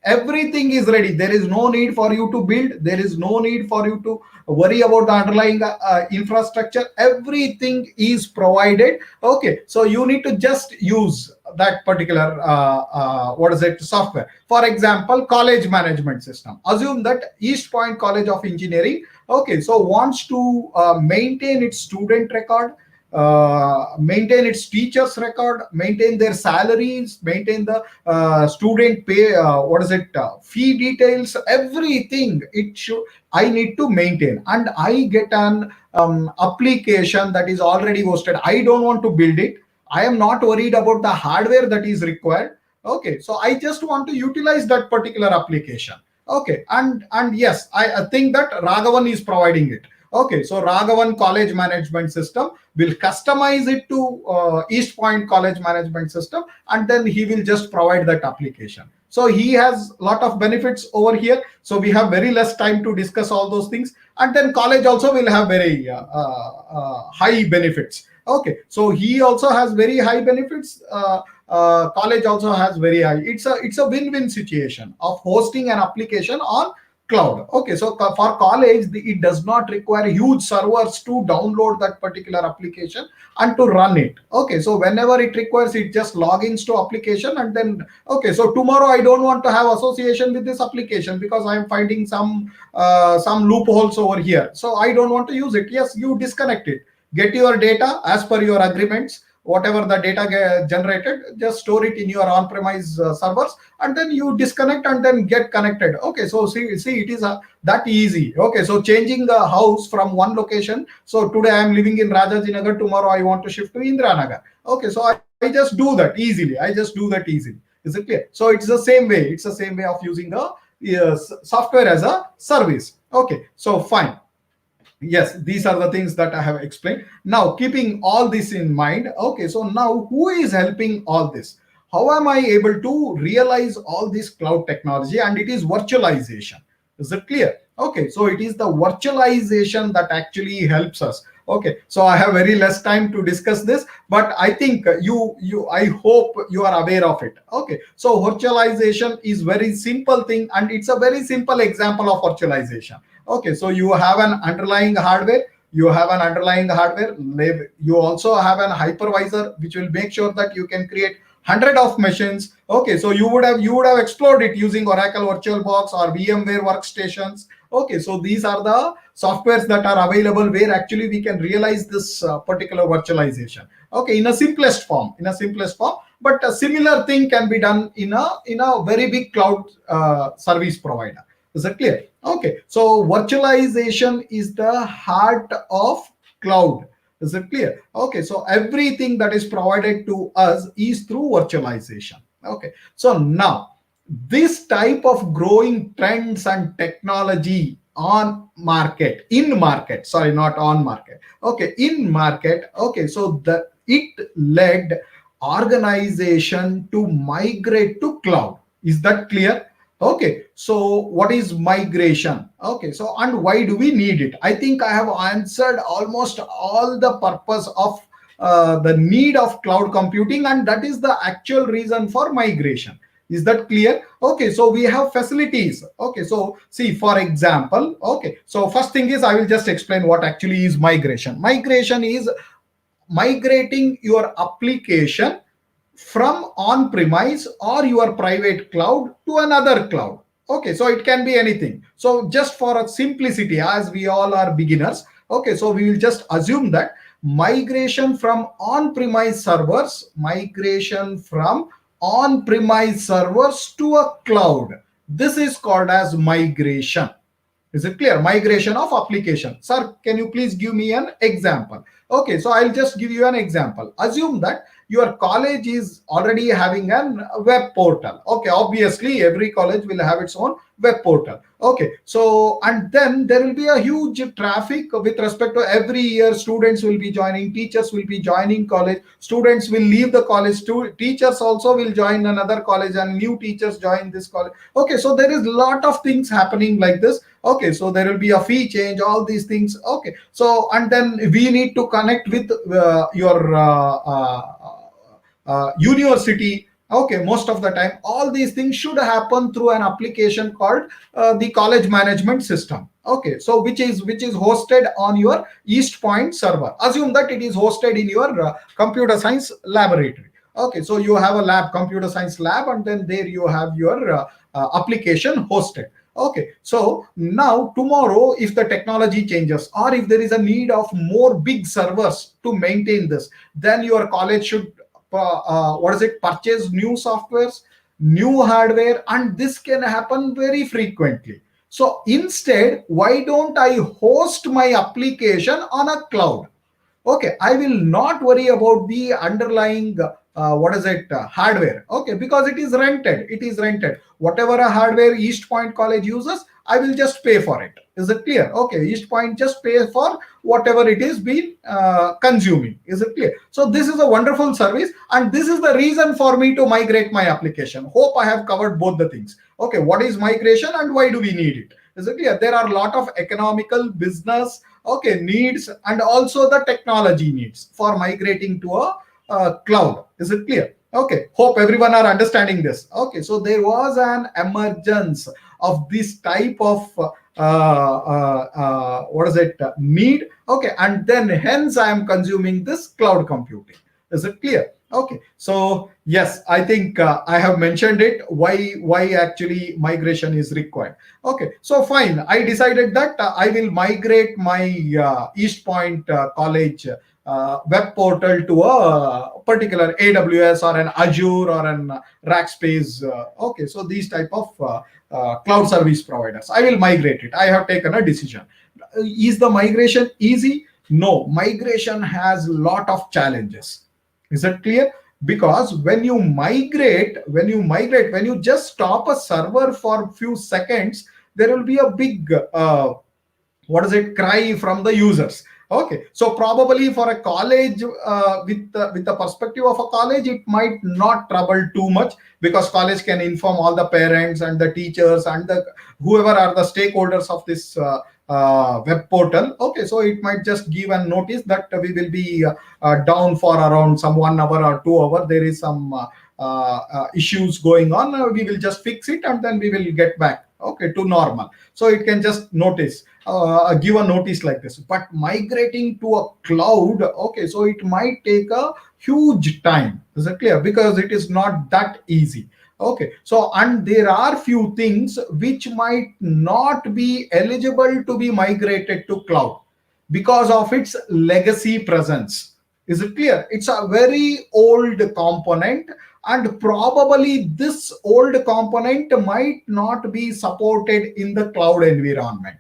everything is ready. There is no need for you to build. There is no need for you to worry about the underlying infrastructure. Everything is provided. Okay, so you need to just use that particular what is it, software. For example, college management system. Assume that East Point College of Engineering, okay, so wants to maintain its student record, maintain its teachers record, maintain their salaries, maintain the student pay, fee details, everything. I need to maintain, and I get an application that is already hosted. I don't want to build it. I am not worried about the hardware that is required. Okay, so I just want to utilize that particular application. Okay, and yes, I think that Raghavan is providing it. Okay, so Raghavan College Management System will customize it to East Point College Management System, and then he will just provide that application. So he has a lot of benefits over here. So we have very less time to discuss all those things. And then college also will have very high benefits. Okay, so he also has very high benefits. College also has very high. It's a win-win situation of hosting an application on cloud. Okay, so for college, it does not require huge servers to download that particular application and to run it. Okay, so whenever it requires, it just logins to application, and then okay, so tomorrow I don't want to have association with this application because I am finding some loopholes over here, so I don't want to use it. Yes, you disconnect it, get your data as per your agreements. Whatever the data generated, just store it in your on-premise servers, and then you disconnect and then get connected. Okay, so see it is that easy. Okay, so changing the house from one location. So today I am living in Rajajinagar, tomorrow I want to shift to Indiranagar. Okay, so I just do that easily. Is it clear? So it's the same way. It's the same way of using the software as a service. Okay, so fine. Yes, these are the things that I have explained. Now, keeping all this in mind, okay, so now who is helping all this? How am I able to realize all this cloud technology? And it is virtualization. Is it clear? Okay, so it is the virtualization that actually helps us. Okay, so I have very less time to discuss this, but I think I hope you are aware of it. Okay, so virtualization is very simple thing, and it's a very simple example of virtualization. Okay, so you have an underlying hardware. You also have an hypervisor which will make sure that you can create 100 of machines. Okay, so you would have explored it using Oracle VirtualBox or VMware workstations. Okay, so these are the softwares that are available where actually we can realize this particular virtualization. Okay, in a simplest form, but a similar thing can be done in a very big cloud service provider. Is that clear? Okay, so virtualization is the heart of cloud. Is it clear? Okay, so everything that is provided to us is through virtualization. Okay, so now this type of growing trends and technology in market, okay, so it led organization to migrate to cloud. Is that clear? Okay, so what is migration? Okay, so and why do we need it? I think I have answered almost all the purpose of the need of cloud computing, and that is the actual reason for migration. Is that clear? Okay, so we have facilities. Okay, so see, for example, okay, so first thing is I will just explain what actually is migration. Migration is migrating your application from on-premise or your private cloud to another cloud. Okay, so it can be anything. So just for a simplicity, as we all are beginners, okay, so we will just assume that migration from on-premise servers, migration from on-premise servers to a cloud, this is called as migration. Is it clear? Migration of application. Sir, can you please give me an example? Okay, so I'll just give you an example. Assume that your college is already having a web portal. Okay, obviously every college will have its own web portal. Okay, so and then there will be a huge traffic with respect to every year. Students will be joining, teachers will be joining college, students will leave the college, teachers also will join another college, and new teachers join this college. Okay, so there is a lot of things happening like this. Okay, so there will be a fee change, all these things. Okay, so and then we need to connect with your university. Okay, most of the time all these things should happen through an application called the college management system. Okay, so which is hosted on your East Point server. Assume that it is hosted in your computer science laboratory. Okay, so you have a lab, computer science lab, and then there you have your application hosted. Okay, so now tomorrow if the technology changes, or if there is a need of more big servers to maintain this, then your college should purchase new softwares, new hardware, and this can happen very frequently. So instead, why don't I host my application on a cloud? Okay, I will not worry about the underlying hardware. Okay, because it is rented. Whatever a hardware East Point College uses, I will just pay for it. Is it clear? Okay, East Point just pay for whatever it is been consuming. Is it clear? So this is a wonderful service, and this is the reason for me to migrate my application. Hope I have covered both the things. Okay, what is migration and why do we need it? Is it clear? There are a lot of economical, business, okay, needs, and also the technology needs for migrating to a cloud. Is it clear? Okay, hope everyone are understanding this. Okay, so there was an emergence of this type of need. Okay, and then hence I am consuming this cloud computing. Is it clear? Okay, so yes, I think I have mentioned it, why actually migration is required. Okay, so fine, I decided that I will migrate my East Point College web portal to a particular AWS or an Azure or an Rackspace. Okay, so these type of cloud service providers, I will migrate it. I have taken a decision. Is the migration easy? No, migration has a lot of challenges. Is that clear? Because when you just stop a server for a few seconds, there will be a big cry from the users. Okay, so probably for a college, with the perspective of a college, it might not trouble too much, because college can inform all the parents and the teachers and the whoever are the stakeholders of this web portal. Okay, so it might just give a notice that we will be down for around some 1 hour or 2 hour. There is some issues going on. We will just fix it and then we will get back, okay, to normal. So it can just notice, give a notice like this. But migrating to a cloud, okay, so it might take a huge time. Is it clear? Because it is not that easy. Okay, so and there are few things which might not be eligible to be migrated to cloud because of its legacy presence. Is it clear? It's a very old component, and probably this old component might not be supported in the cloud environment.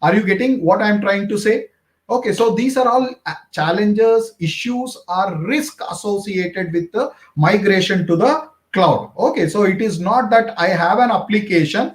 Are you getting what I'm trying to say? Okay, so these are all challenges, issues, or risk associated with the migration to the cloud. Okay, so it is not that I have an application.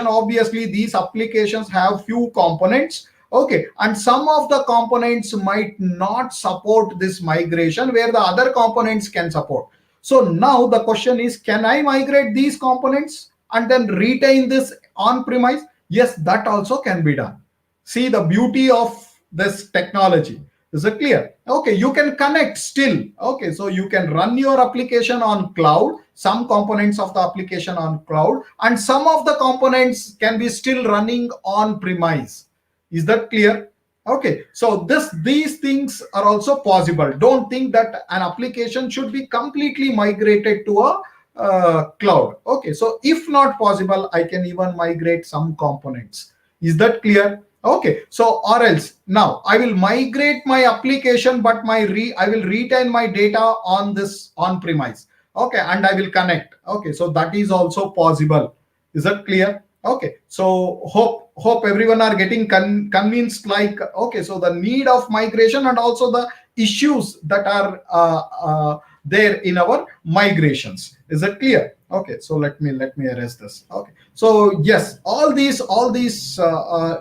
Obviously, these applications have few components. Okay, and some of the components might not support this migration where the other components can support. So now the question is, can I migrate these components and then retain this on-premise? Yes, that also can be done. See the beauty of this technology. Is it clear? Okay, you can connect still. Okay, so you can run your application on cloud, some components of the application on cloud, and some of the components can be still running on premise. Is that clear? Okay, so these things are also possible. Don't think that an application should be completely migrated to a cloud. Okay, so if not possible, I can even migrate some components. Is that clear? Okay, so or else now I will migrate my application, but I will retain my data on this on premise. Okay, and I will connect. Okay, so that is also possible. Is that clear? Okay, so hope everyone are getting convinced, like, okay, so the need of migration and also the issues that are there in our migrations. Is that clear? Okay, so let me erase this. Okay, so yes, all these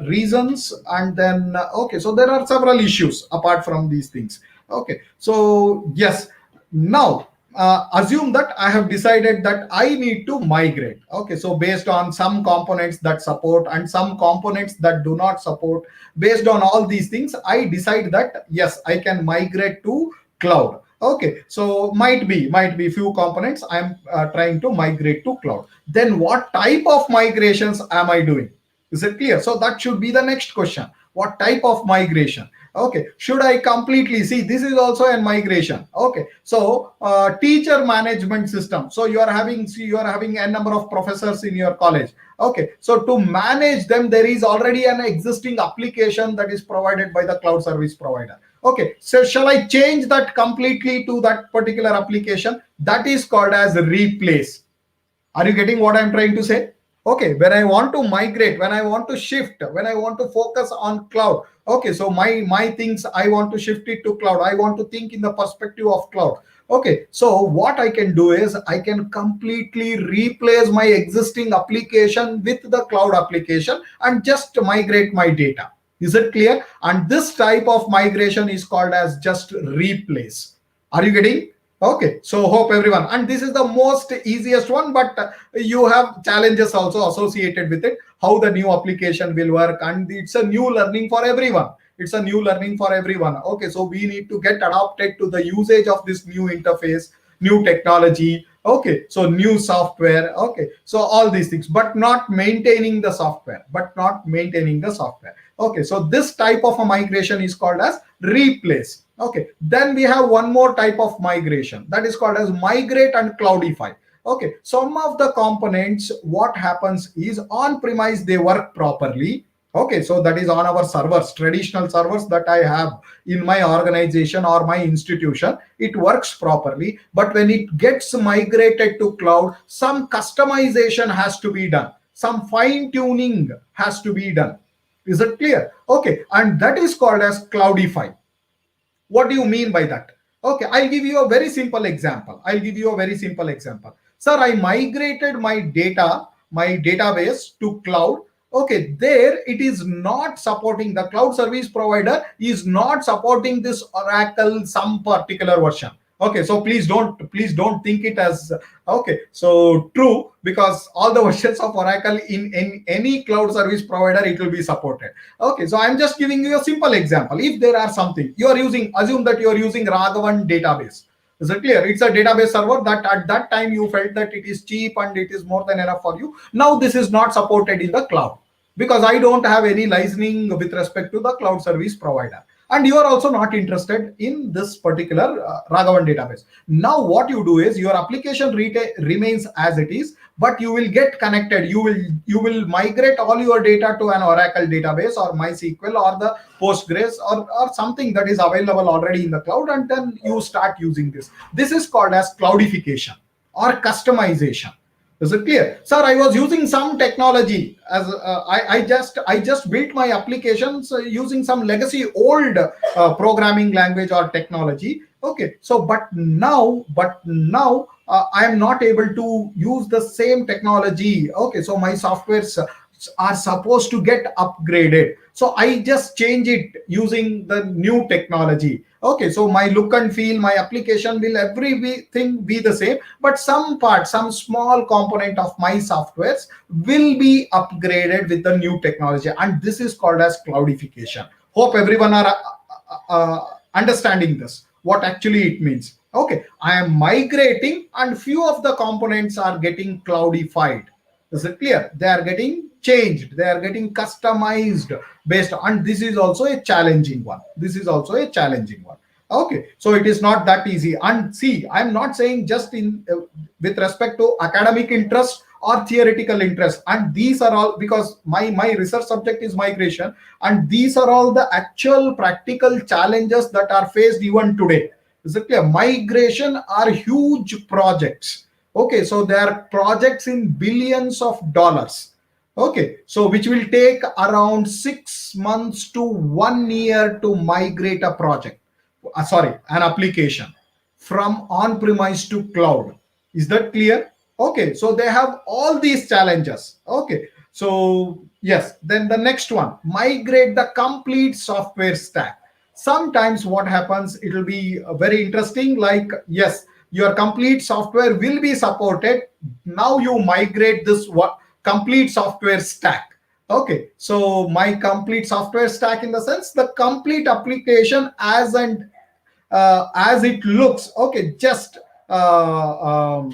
reasons, and then okay, so there are several issues apart from these things. Okay, so yes, now assume that I have decided that I need to migrate. Okay, so based on some components that support and some components that do not support, based on all these things, I decide that yes, I can migrate to cloud. Okay, so might be few components I'm trying to migrate to cloud. Then what type of migrations am I doing? Is it clear? So that should be the next question. What type of migration? Okay, should I completely see, this is also a migration. Okay, so teacher management system. So you are having a number of professors in your college. Okay, so to manage them, there is already an existing application that is provided by the cloud service provider. Okay, so shall I change that completely to that particular application? That is called as replace. Are you getting what I'm trying to say? Okay, when I want to migrate, when I want to shift, when I want to focus on cloud, okay, so my things, I want to shift it to cloud. I want to think in the perspective of cloud. Okay, so what I can do is I can completely replace my existing application with the cloud application and just migrate my data. Is it clear? And this type of migration is called as just replace. Are you getting? Okay, so hope everyone, and this is the most easiest one, but you have challenges also associated with it, how the new application will work, and it's a new learning for everyone. It's a new learning for everyone. Okay, so we need to get adapted to the usage of this new interface, new technology. Okay, so new software. Okay, so all these things, but not maintaining the software, Okay, so this type of a migration is called as replace. Okay, then we have one more type of migration, that is called as migrate and cloudify. Okay, some of the components, what happens is on premise they work properly. Okay, so that is on our servers, traditional servers that I have in my organization or my institution, it works properly. But when it gets migrated to cloud, some customization has to be done, some fine tuning has to be done. Is it clear? Okay, and that is called as cloudify. What do you mean by that? Okay, I'll give you a very simple example. Sir, I migrated my data, my database to cloud. Okay, there it is not supporting, the cloud service provider is not supporting this Oracle some particular version. Okay, so please don't think it as okay, so true, because all the versions of Oracle in any cloud service provider, it will be supported. Okay, so I'm just giving you a simple example. If there are something you are using, assume that you are using Raghavan database. Is it clear? It's a database server that at that time you felt that it is cheap and it is more than enough for you. Now this is not supported in the cloud because I don't have any licensing with respect to the cloud service provider, and you are also not interested in this particular Raghavan database. Now what you do is your application remains as it is, but you will get connected. You will migrate all your data to an Oracle database or MySQL or the Postgres or something that is available already in the cloud, and then you start using this. This is called as cloudification or customization. Is it clear? Sir, I was using some technology as I just built my applications using some legacy old programming language or technology. Okay, so but now I am not able to use the same technology. Okay, so my softwares are supposed to get upgraded, so I just change it using the new technology. Okay, so my look and feel, my application will everything be the same, but some small component of my softwares will be upgraded with the new technology, and this is called as cloudification. Hope everyone are understanding this, what actually it means. Okay, I am migrating and few of the components are getting cloudified. Is it clear? They are getting changed, they are getting customized based on, and this is also a challenging one. This is also a challenging one. Okay, so it is not that easy. And see, I'm not saying just in with respect to academic interest or theoretical interest, and these are all because my research subject is migration, and these are all the actual practical challenges that are faced even today. Is it clear? Migration are huge projects. Okay, so they are projects in billions of dollars. Okay, so which will take around 6 months to 1 year to migrate a project, sorry, an application from on-premise to cloud. Is that clear? Okay, so they have all these challenges. Okay, so yes, then the next one, migrate the complete software stack. Sometimes what happens, it will be very interesting, like yes, your complete software will be supported. Now you migrate this what complete software stack. Okay, so my complete software stack, in the sense the complete application as it looks. Okay, just pull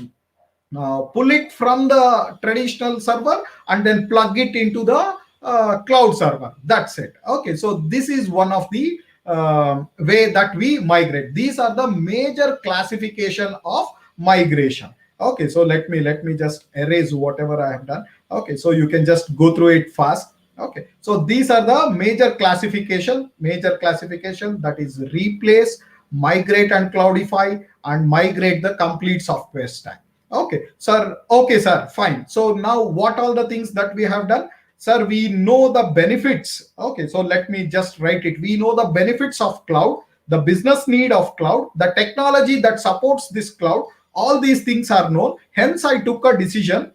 it from the traditional server and then plug it into the cloud server. That's it. Okay, so this is one of the way that we migrate. These are the major classification of migration. Okay, so let me just erase whatever I have done. Okay, so you can just go through it fast. Okay, so these are the major classification, that is replace, migrate and cloudify, and migrate the complete software stack. Okay, sir. Okay, sir. Fine. So now what all the things that we have done? Sir, we know the benefits. Okay, so let me just write it. We know the benefits of cloud, the business need of cloud, the technology that supports this cloud. All these things are known. Hence, I took a decision.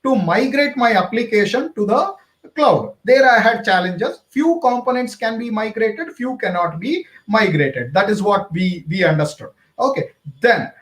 To migrate my application to the cloud. There I had challenges. Few components can be migrated, few cannot be migrated. That is what we understood. Okay, then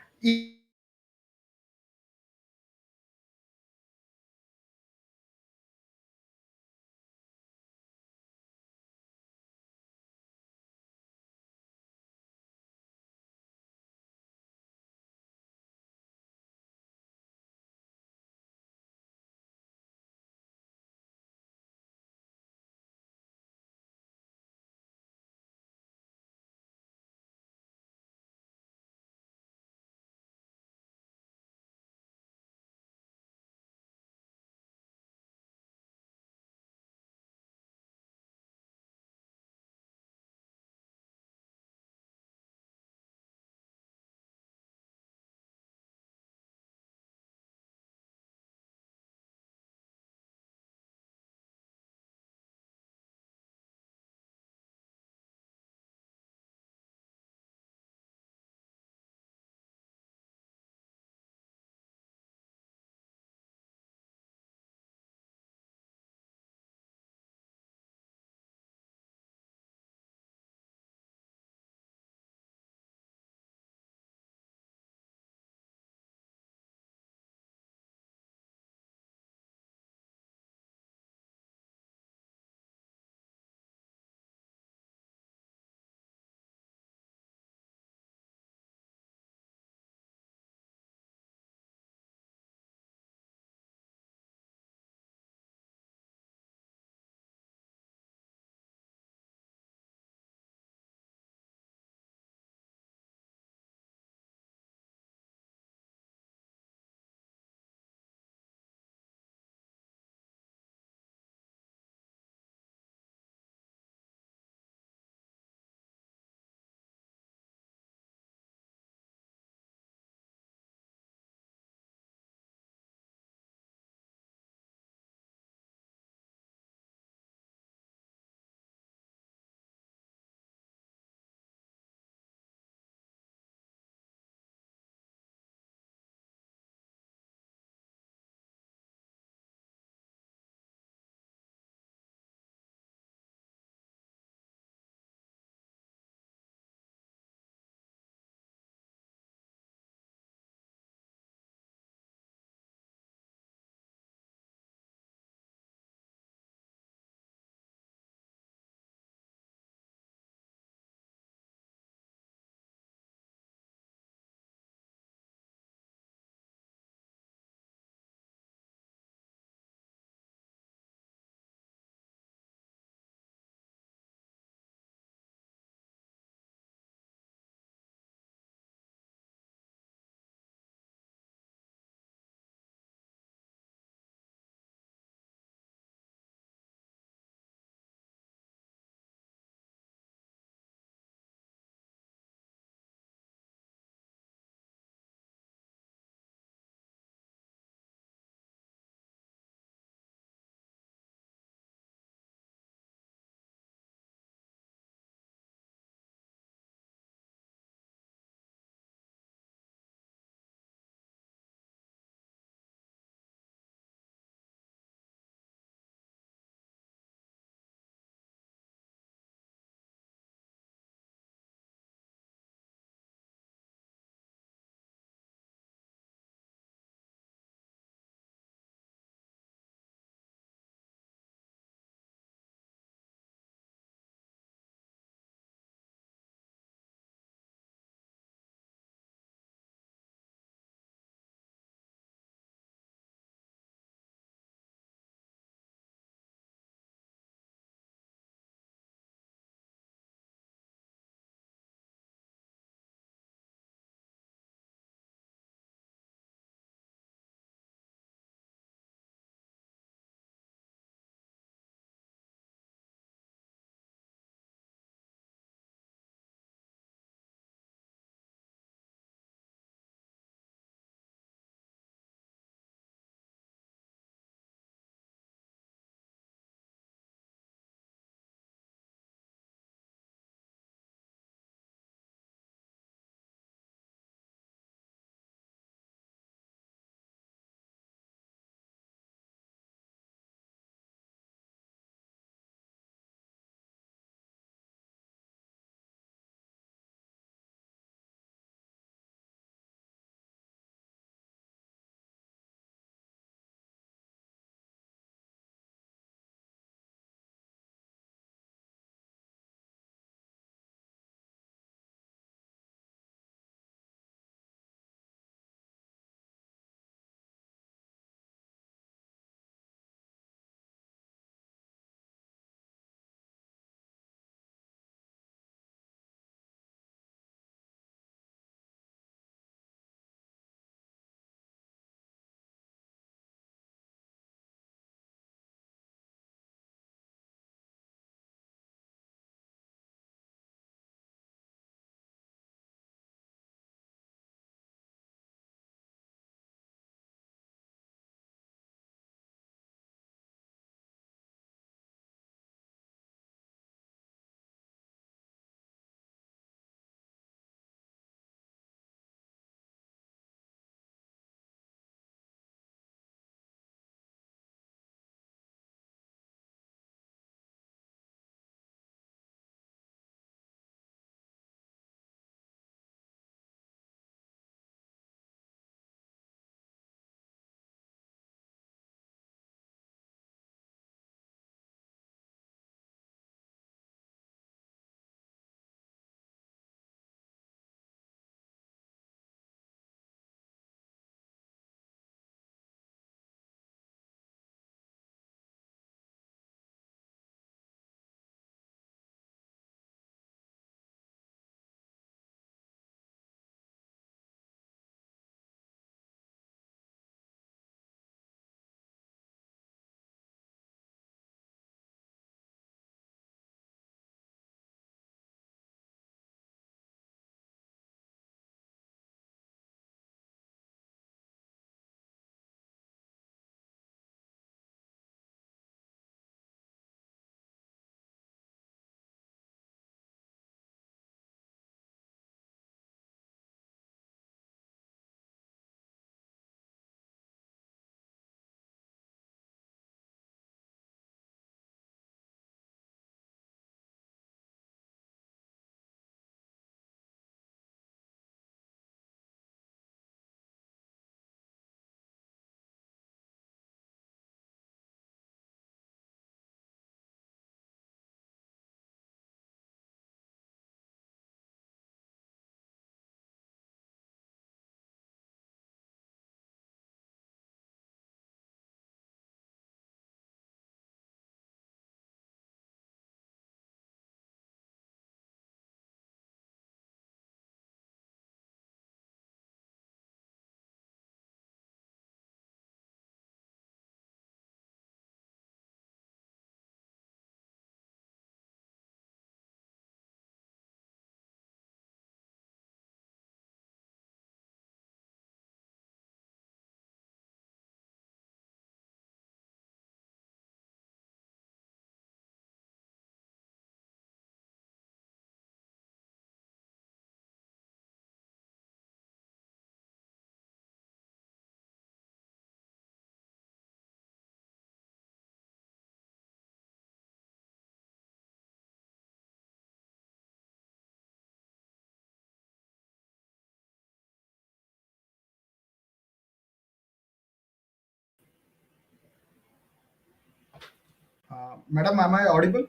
Madam, am I audible?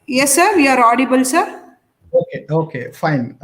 Yes, sir. You are audible, sir. Okay, fine.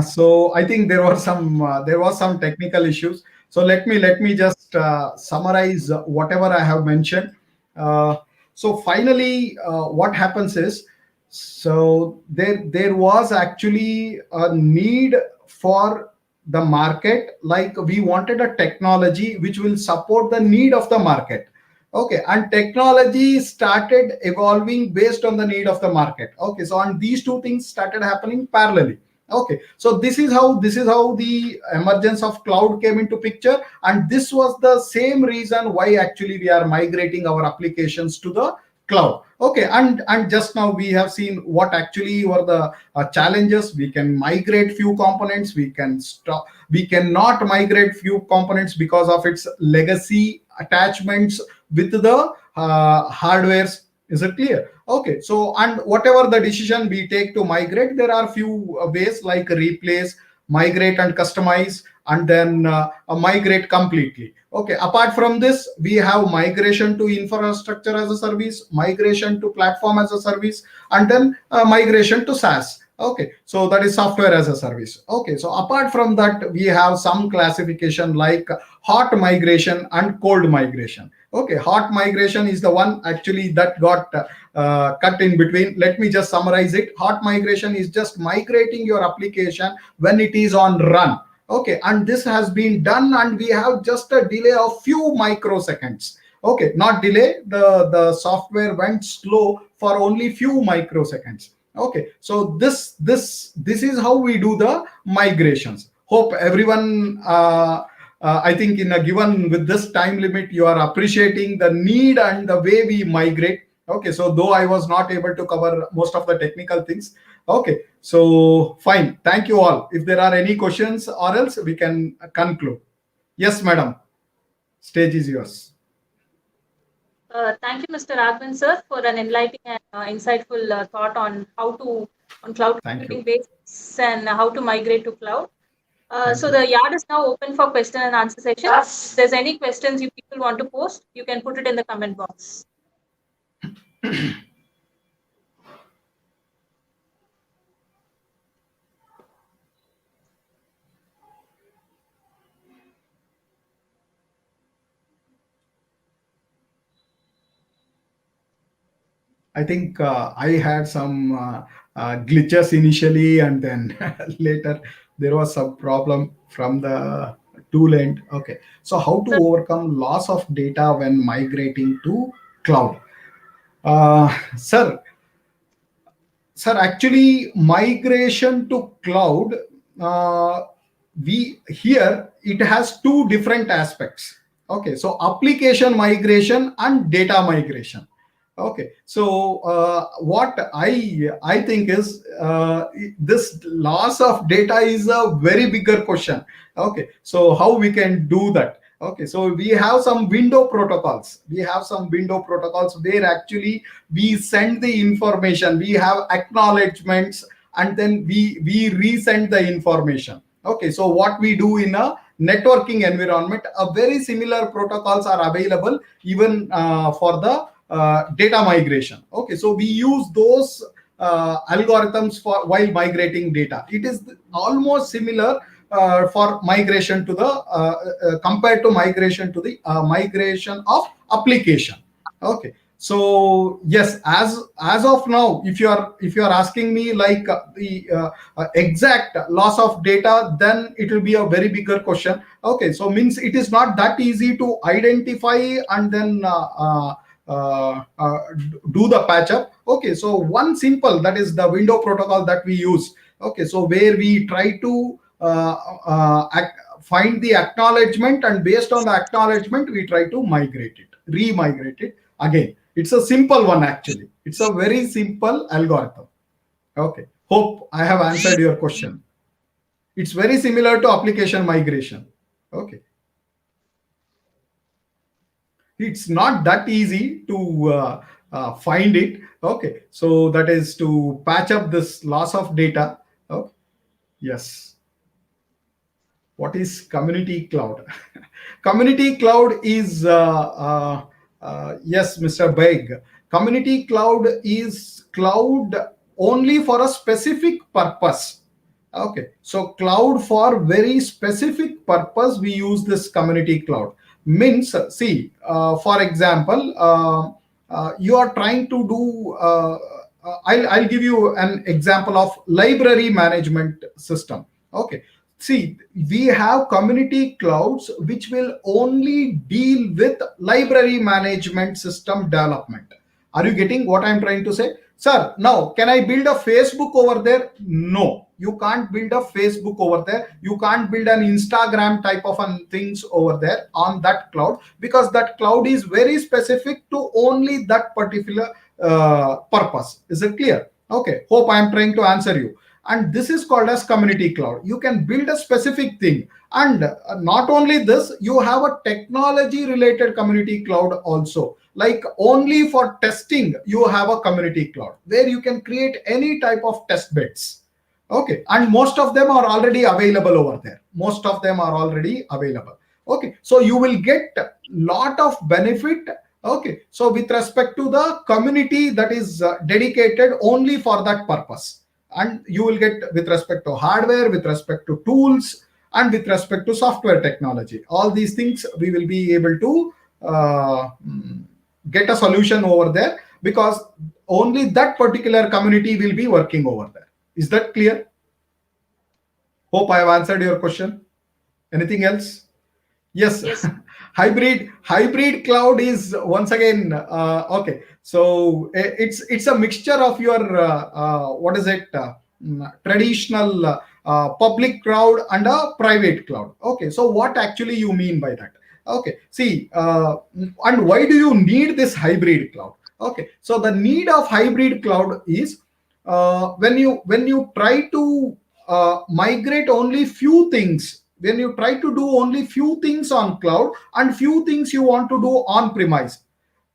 So I think there was some technical issues. So let me just summarize whatever I have mentioned. Uh, so finally, what happens is, so there was actually a need for the market. Like we wanted a technology which will support the need of the market. Okay, and technology started evolving based on the need of the market. Okay, so and these two things started happening parallelly. Okay, so this is how the emergence of cloud came into picture, and this was the same reason why actually we are migrating our applications to the cloud. Okay, and just now we have seen what actually were the challenges. We can migrate few components, we cannot migrate few components because of its legacy attachments with the hardwares. Is it clear? Okay, so and whatever the decision we take to migrate, there are few ways like replace, migrate and customize, and then migrate completely. Okay, apart from this, we have migration to infrastructure as a service, migration to platform as a service, and then migration to SaaS. Okay, so that is software as a service. Okay, so apart from that, we have some classification like hot migration and cold migration. Okay, hot migration is the one actually that got cut in between. Let me just summarize it. Hot migration is just migrating your application when it is on run. Okay, and this has been done, and we have just a delay of few microseconds. Okay, not delay, the software went slow for only few microseconds. Okay, so this is how we do the migrations. Hope everyone I think in a given with this time limit, you are appreciating the need and the way we migrate. Okay, so though I was not able to cover most of the technical things. Okay, so fine. Thank you all. If there are any questions or else we can conclude. Yes, madam. Stage is yours. Thank you, Mr. Raghavan, sir, for an enlightening and insightful thought on on cloud computing basics and how to migrate to cloud. So the yard is now open for question and answer session. If there's any questions you people want to post, you can put it in the comment box. I think I had some glitches initially, and then later there was some problem from the tool end. Okay, so how to Sir, overcome loss of data when migrating to cloud? Uh, sir, sir, actually, migration to cloud, uh, we here it has two different aspects. Okay, so application migration and data migration. Okay, so what I think is this loss of data is a very bigger question. Okay, so how we can do that? Okay, so we have some window protocols. We have some window protocols where actually we send the information, we have acknowledgements, and then we resend the information. Okay, so what we do in a networking environment, a very similar protocols are available even for the data migration. Okay, so we use those algorithms for while migrating data. It is almost similar for migration to the compared to migration to the migration of application. Okay, so yes, as of now, if you are asking me like the exact loss of data, then it will be a very bigger question. Okay, so means it is not that easy to identify and then do the patch up. Okay, so one simple, that is the window protocol that we use. Okay, so where we try to find the acknowledgement, and based on the acknowledgement we try to migrate it, re-migrate it again. It's a simple one actually. It's a very simple algorithm. Okay, hope I have answered your question. It's very similar to application migration. Okay, it's not that easy to find it. Okay, so that is to patch up this loss of data. Okay. Yes. What is community cloud? Community cloud is Yes, Mr. Baig. Community cloud is cloud only for a specific purpose. Okay, so cloud for very specific purpose, we use this community cloud. Means, see, for example, you are trying to do. I'll give you an example of library management system. Okay, see, we have community clouds which will only deal with library management system development. Are you getting what I'm trying to say? Sir, now can I build a Facebook over there? No, you can't build a Facebook over there. You can't build an Instagram type of things over there on that cloud, because that cloud is very specific to only that particular purpose. Is it clear? Okay, hope I am trying to answer you. And this is called as community cloud. You can build a specific thing, and not only this, you have a technology related community cloud also. Like only for testing, you have a community cloud where you can create any type of test beds. Okay, and most of them are already available over there. Most of them are already available. Okay, so you will get lot of benefit. Okay, so with respect to the community that is dedicated only for that purpose, and you will get with respect to hardware, with respect to tools, and with respect to software technology, all these things we will be able to get a solution over there, because only that particular community will be working over there. Is that clear? Hope I have answered your question. Anything else? Yes. hybrid cloud is once again okay. So it's a mixture of your what is it? Traditional public cloud and a private cloud. Okay. So what actually you mean by that? Okay. See, and why do you need this hybrid cloud? Okay. So the need of hybrid cloud is when you try to migrate only few things, when you try to do only few things on cloud and few things you want to do on premise,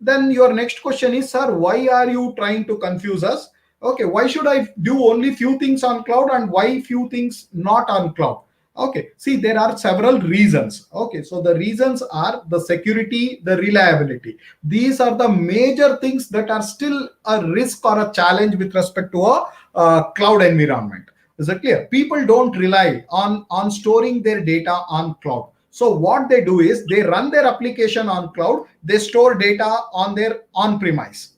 then your next question is, sir, why are you trying to confuse us? Okay, why should I do only few things on cloud and why few things not on cloud? Okay, see, there are several reasons. Okay, so the reasons are the security, the reliability. These are the major things that are still a risk or a challenge with respect to a cloud environment. Is it clear? People don't rely on storing their data on cloud. So what they do is they run their application on cloud, they store data on their on-premise.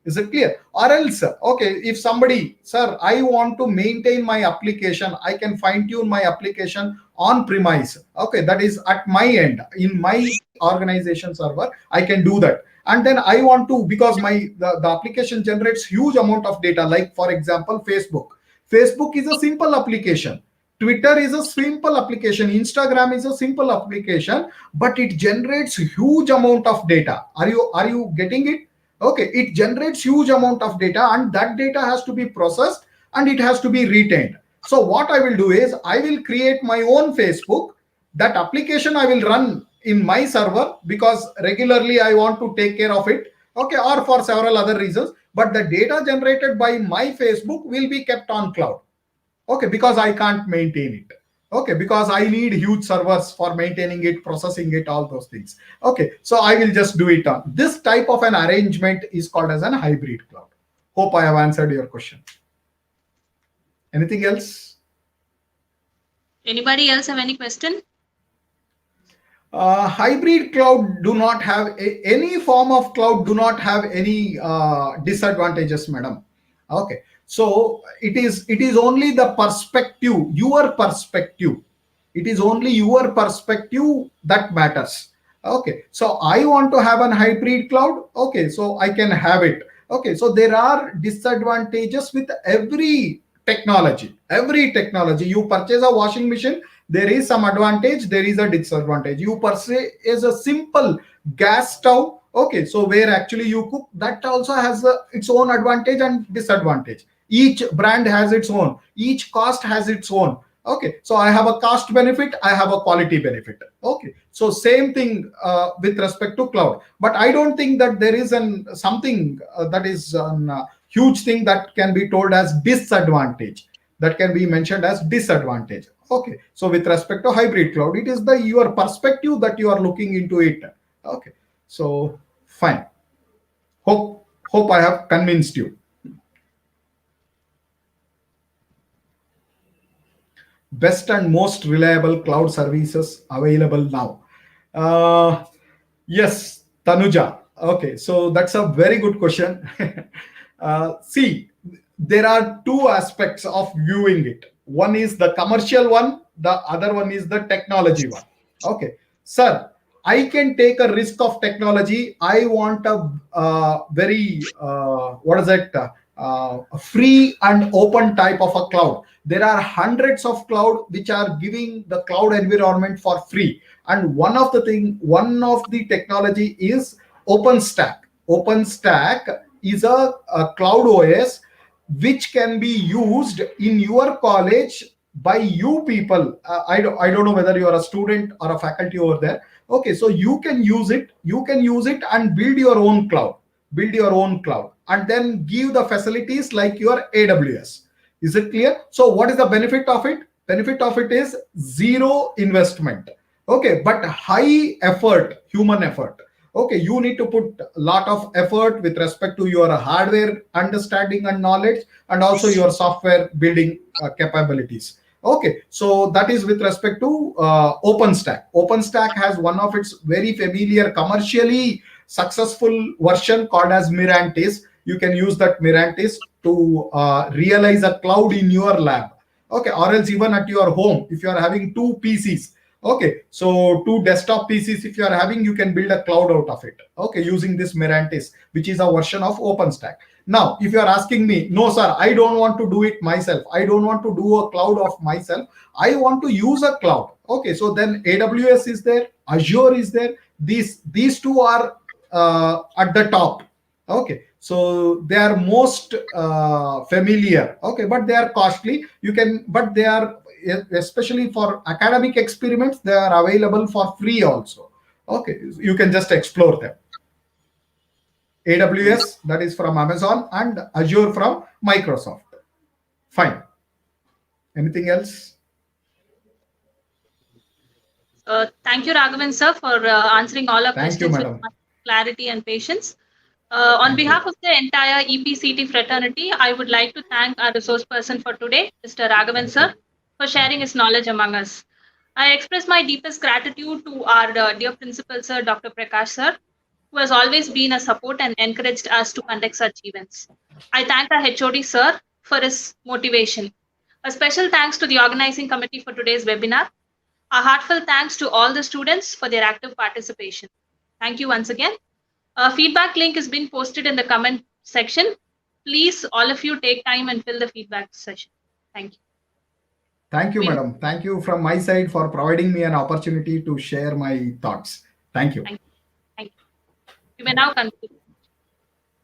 Is it clear? Or else, okay, if somebody, sir, I want to maintain my application, I can fine tune my application on premise. Okay, that is at my end, in my organization server, I can do that. And then I want to, because the application generates huge amount of data, like for example, Facebook is a simple application. Twitter is a simple application. Instagram is a simple application, but it generates huge amount of data. Are you getting it? Okay, it generates huge amount of data, and that data has to be processed and it has to be retained. So what I will do is I will create my own Facebook. That application I will run in my server because regularly I want to take care of it. Okay, or for several other reasons. But the data generated by my Facebook will be kept on cloud. Okay, because I can't maintain it. Okay, because I need huge servers for maintaining it, processing it, all those things. Okay, so I will just do it on this type of an arrangement is called as an hybrid cloud. Hope I have answered your question. Anything else? Anybody else have any question? Hybrid cloud do not have any form of cloud do not have any disadvantages, madam. Okay, so it is only the perspective, your perspective. It is only your perspective that matters. Okay, so I want to have an hybrid cloud. Okay, so I can have it. Okay, so there are disadvantages with every technology. Every technology, you purchase a washing machine, there is some advantage, there is a disadvantage. You purchase a simple gas stove, okay, so where actually you cook, that also has its own advantage and disadvantage. Each brand has its own, each cost has its own. Okay, so I have a cost benefit, I have a quality benefit. Okay, so same thing with respect to cloud. But I don't think that there is something that is a huge thing that can be told as disadvantage, that can be mentioned as disadvantage. Okay, so with respect to hybrid cloud, it is your perspective that you are looking into it. Okay, so Fine. Hope I have convinced you. Best and most reliable cloud services available now. Yes, Tanuja. Okay, so that's a very good question. See, there are two aspects of viewing it. One is the commercial one, the other one is the technology one. Okay, sir, I can take a risk of technology. I want a very, what is it, a free and open type of a cloud. There are hundreds of cloud which are giving the cloud environment for free. And one of the technology is OpenStack. OpenStack is a cloud OS which can be used in your college by you people. I don't know whether you are a student or a faculty over there. Okay, so you can use it and build your own cloud and then give the facilities like your AWS. Is it clear? So what is the benefit of it? Benefit of it is zero investment. Okay, but high effort, human effort. Okay, you need to put a lot of effort with respect to your hardware understanding and knowledge, and also your software building capabilities. Okay, so that is with respect to OpenStack. OpenStack has one of its very familiar commercially successful version called as Mirantis. You can use that Mirantis to realize a cloud in your lab. Okay, or else even at your home, if you are having two PCs. Okay, so two desktop PCs, if you are having, you can build a cloud out of it. Okay, using this Mirantis, which is a version of OpenStack. Now, if you are asking me, no, sir, I don't want to do it myself. I don't want to do a cloud of myself. I want to use a cloud. Okay, so then AWS is there, Azure is there. These two are at the top. Okay, so they are most familiar. Okay, but they are costly. But they are, especially for academic experiments, they are available for free also. Okay, you can just explore them. AWS, that is from Amazon, and Azure from Microsoft. Fine. Anything else? Thank you, Raghavan sir, for answering all our Thank you, questions with madam. much clarity and patience. On Thank behalf you. of the entire EPCET fraternity, I would like to thank our resource person for today, Mr. Raghavan sir, for sharing his knowledge among us. I express my deepest gratitude to our dear principal sir, Dr. Prakash sir, who has always been a support and encouraged us to conduct such events. I thank our HOD sir for his motivation. A special thanks to the organizing committee for today's webinar. A heartfelt thanks to all the students for their active participation. Thank you once again. A feedback link has been posted in the comment section. Please, all of you, take time and fill the feedback session. Thank you. Thank you, madam. Thank you from my side for providing me an opportunity to share my thoughts. Thank you. Thank you. You may now conclude.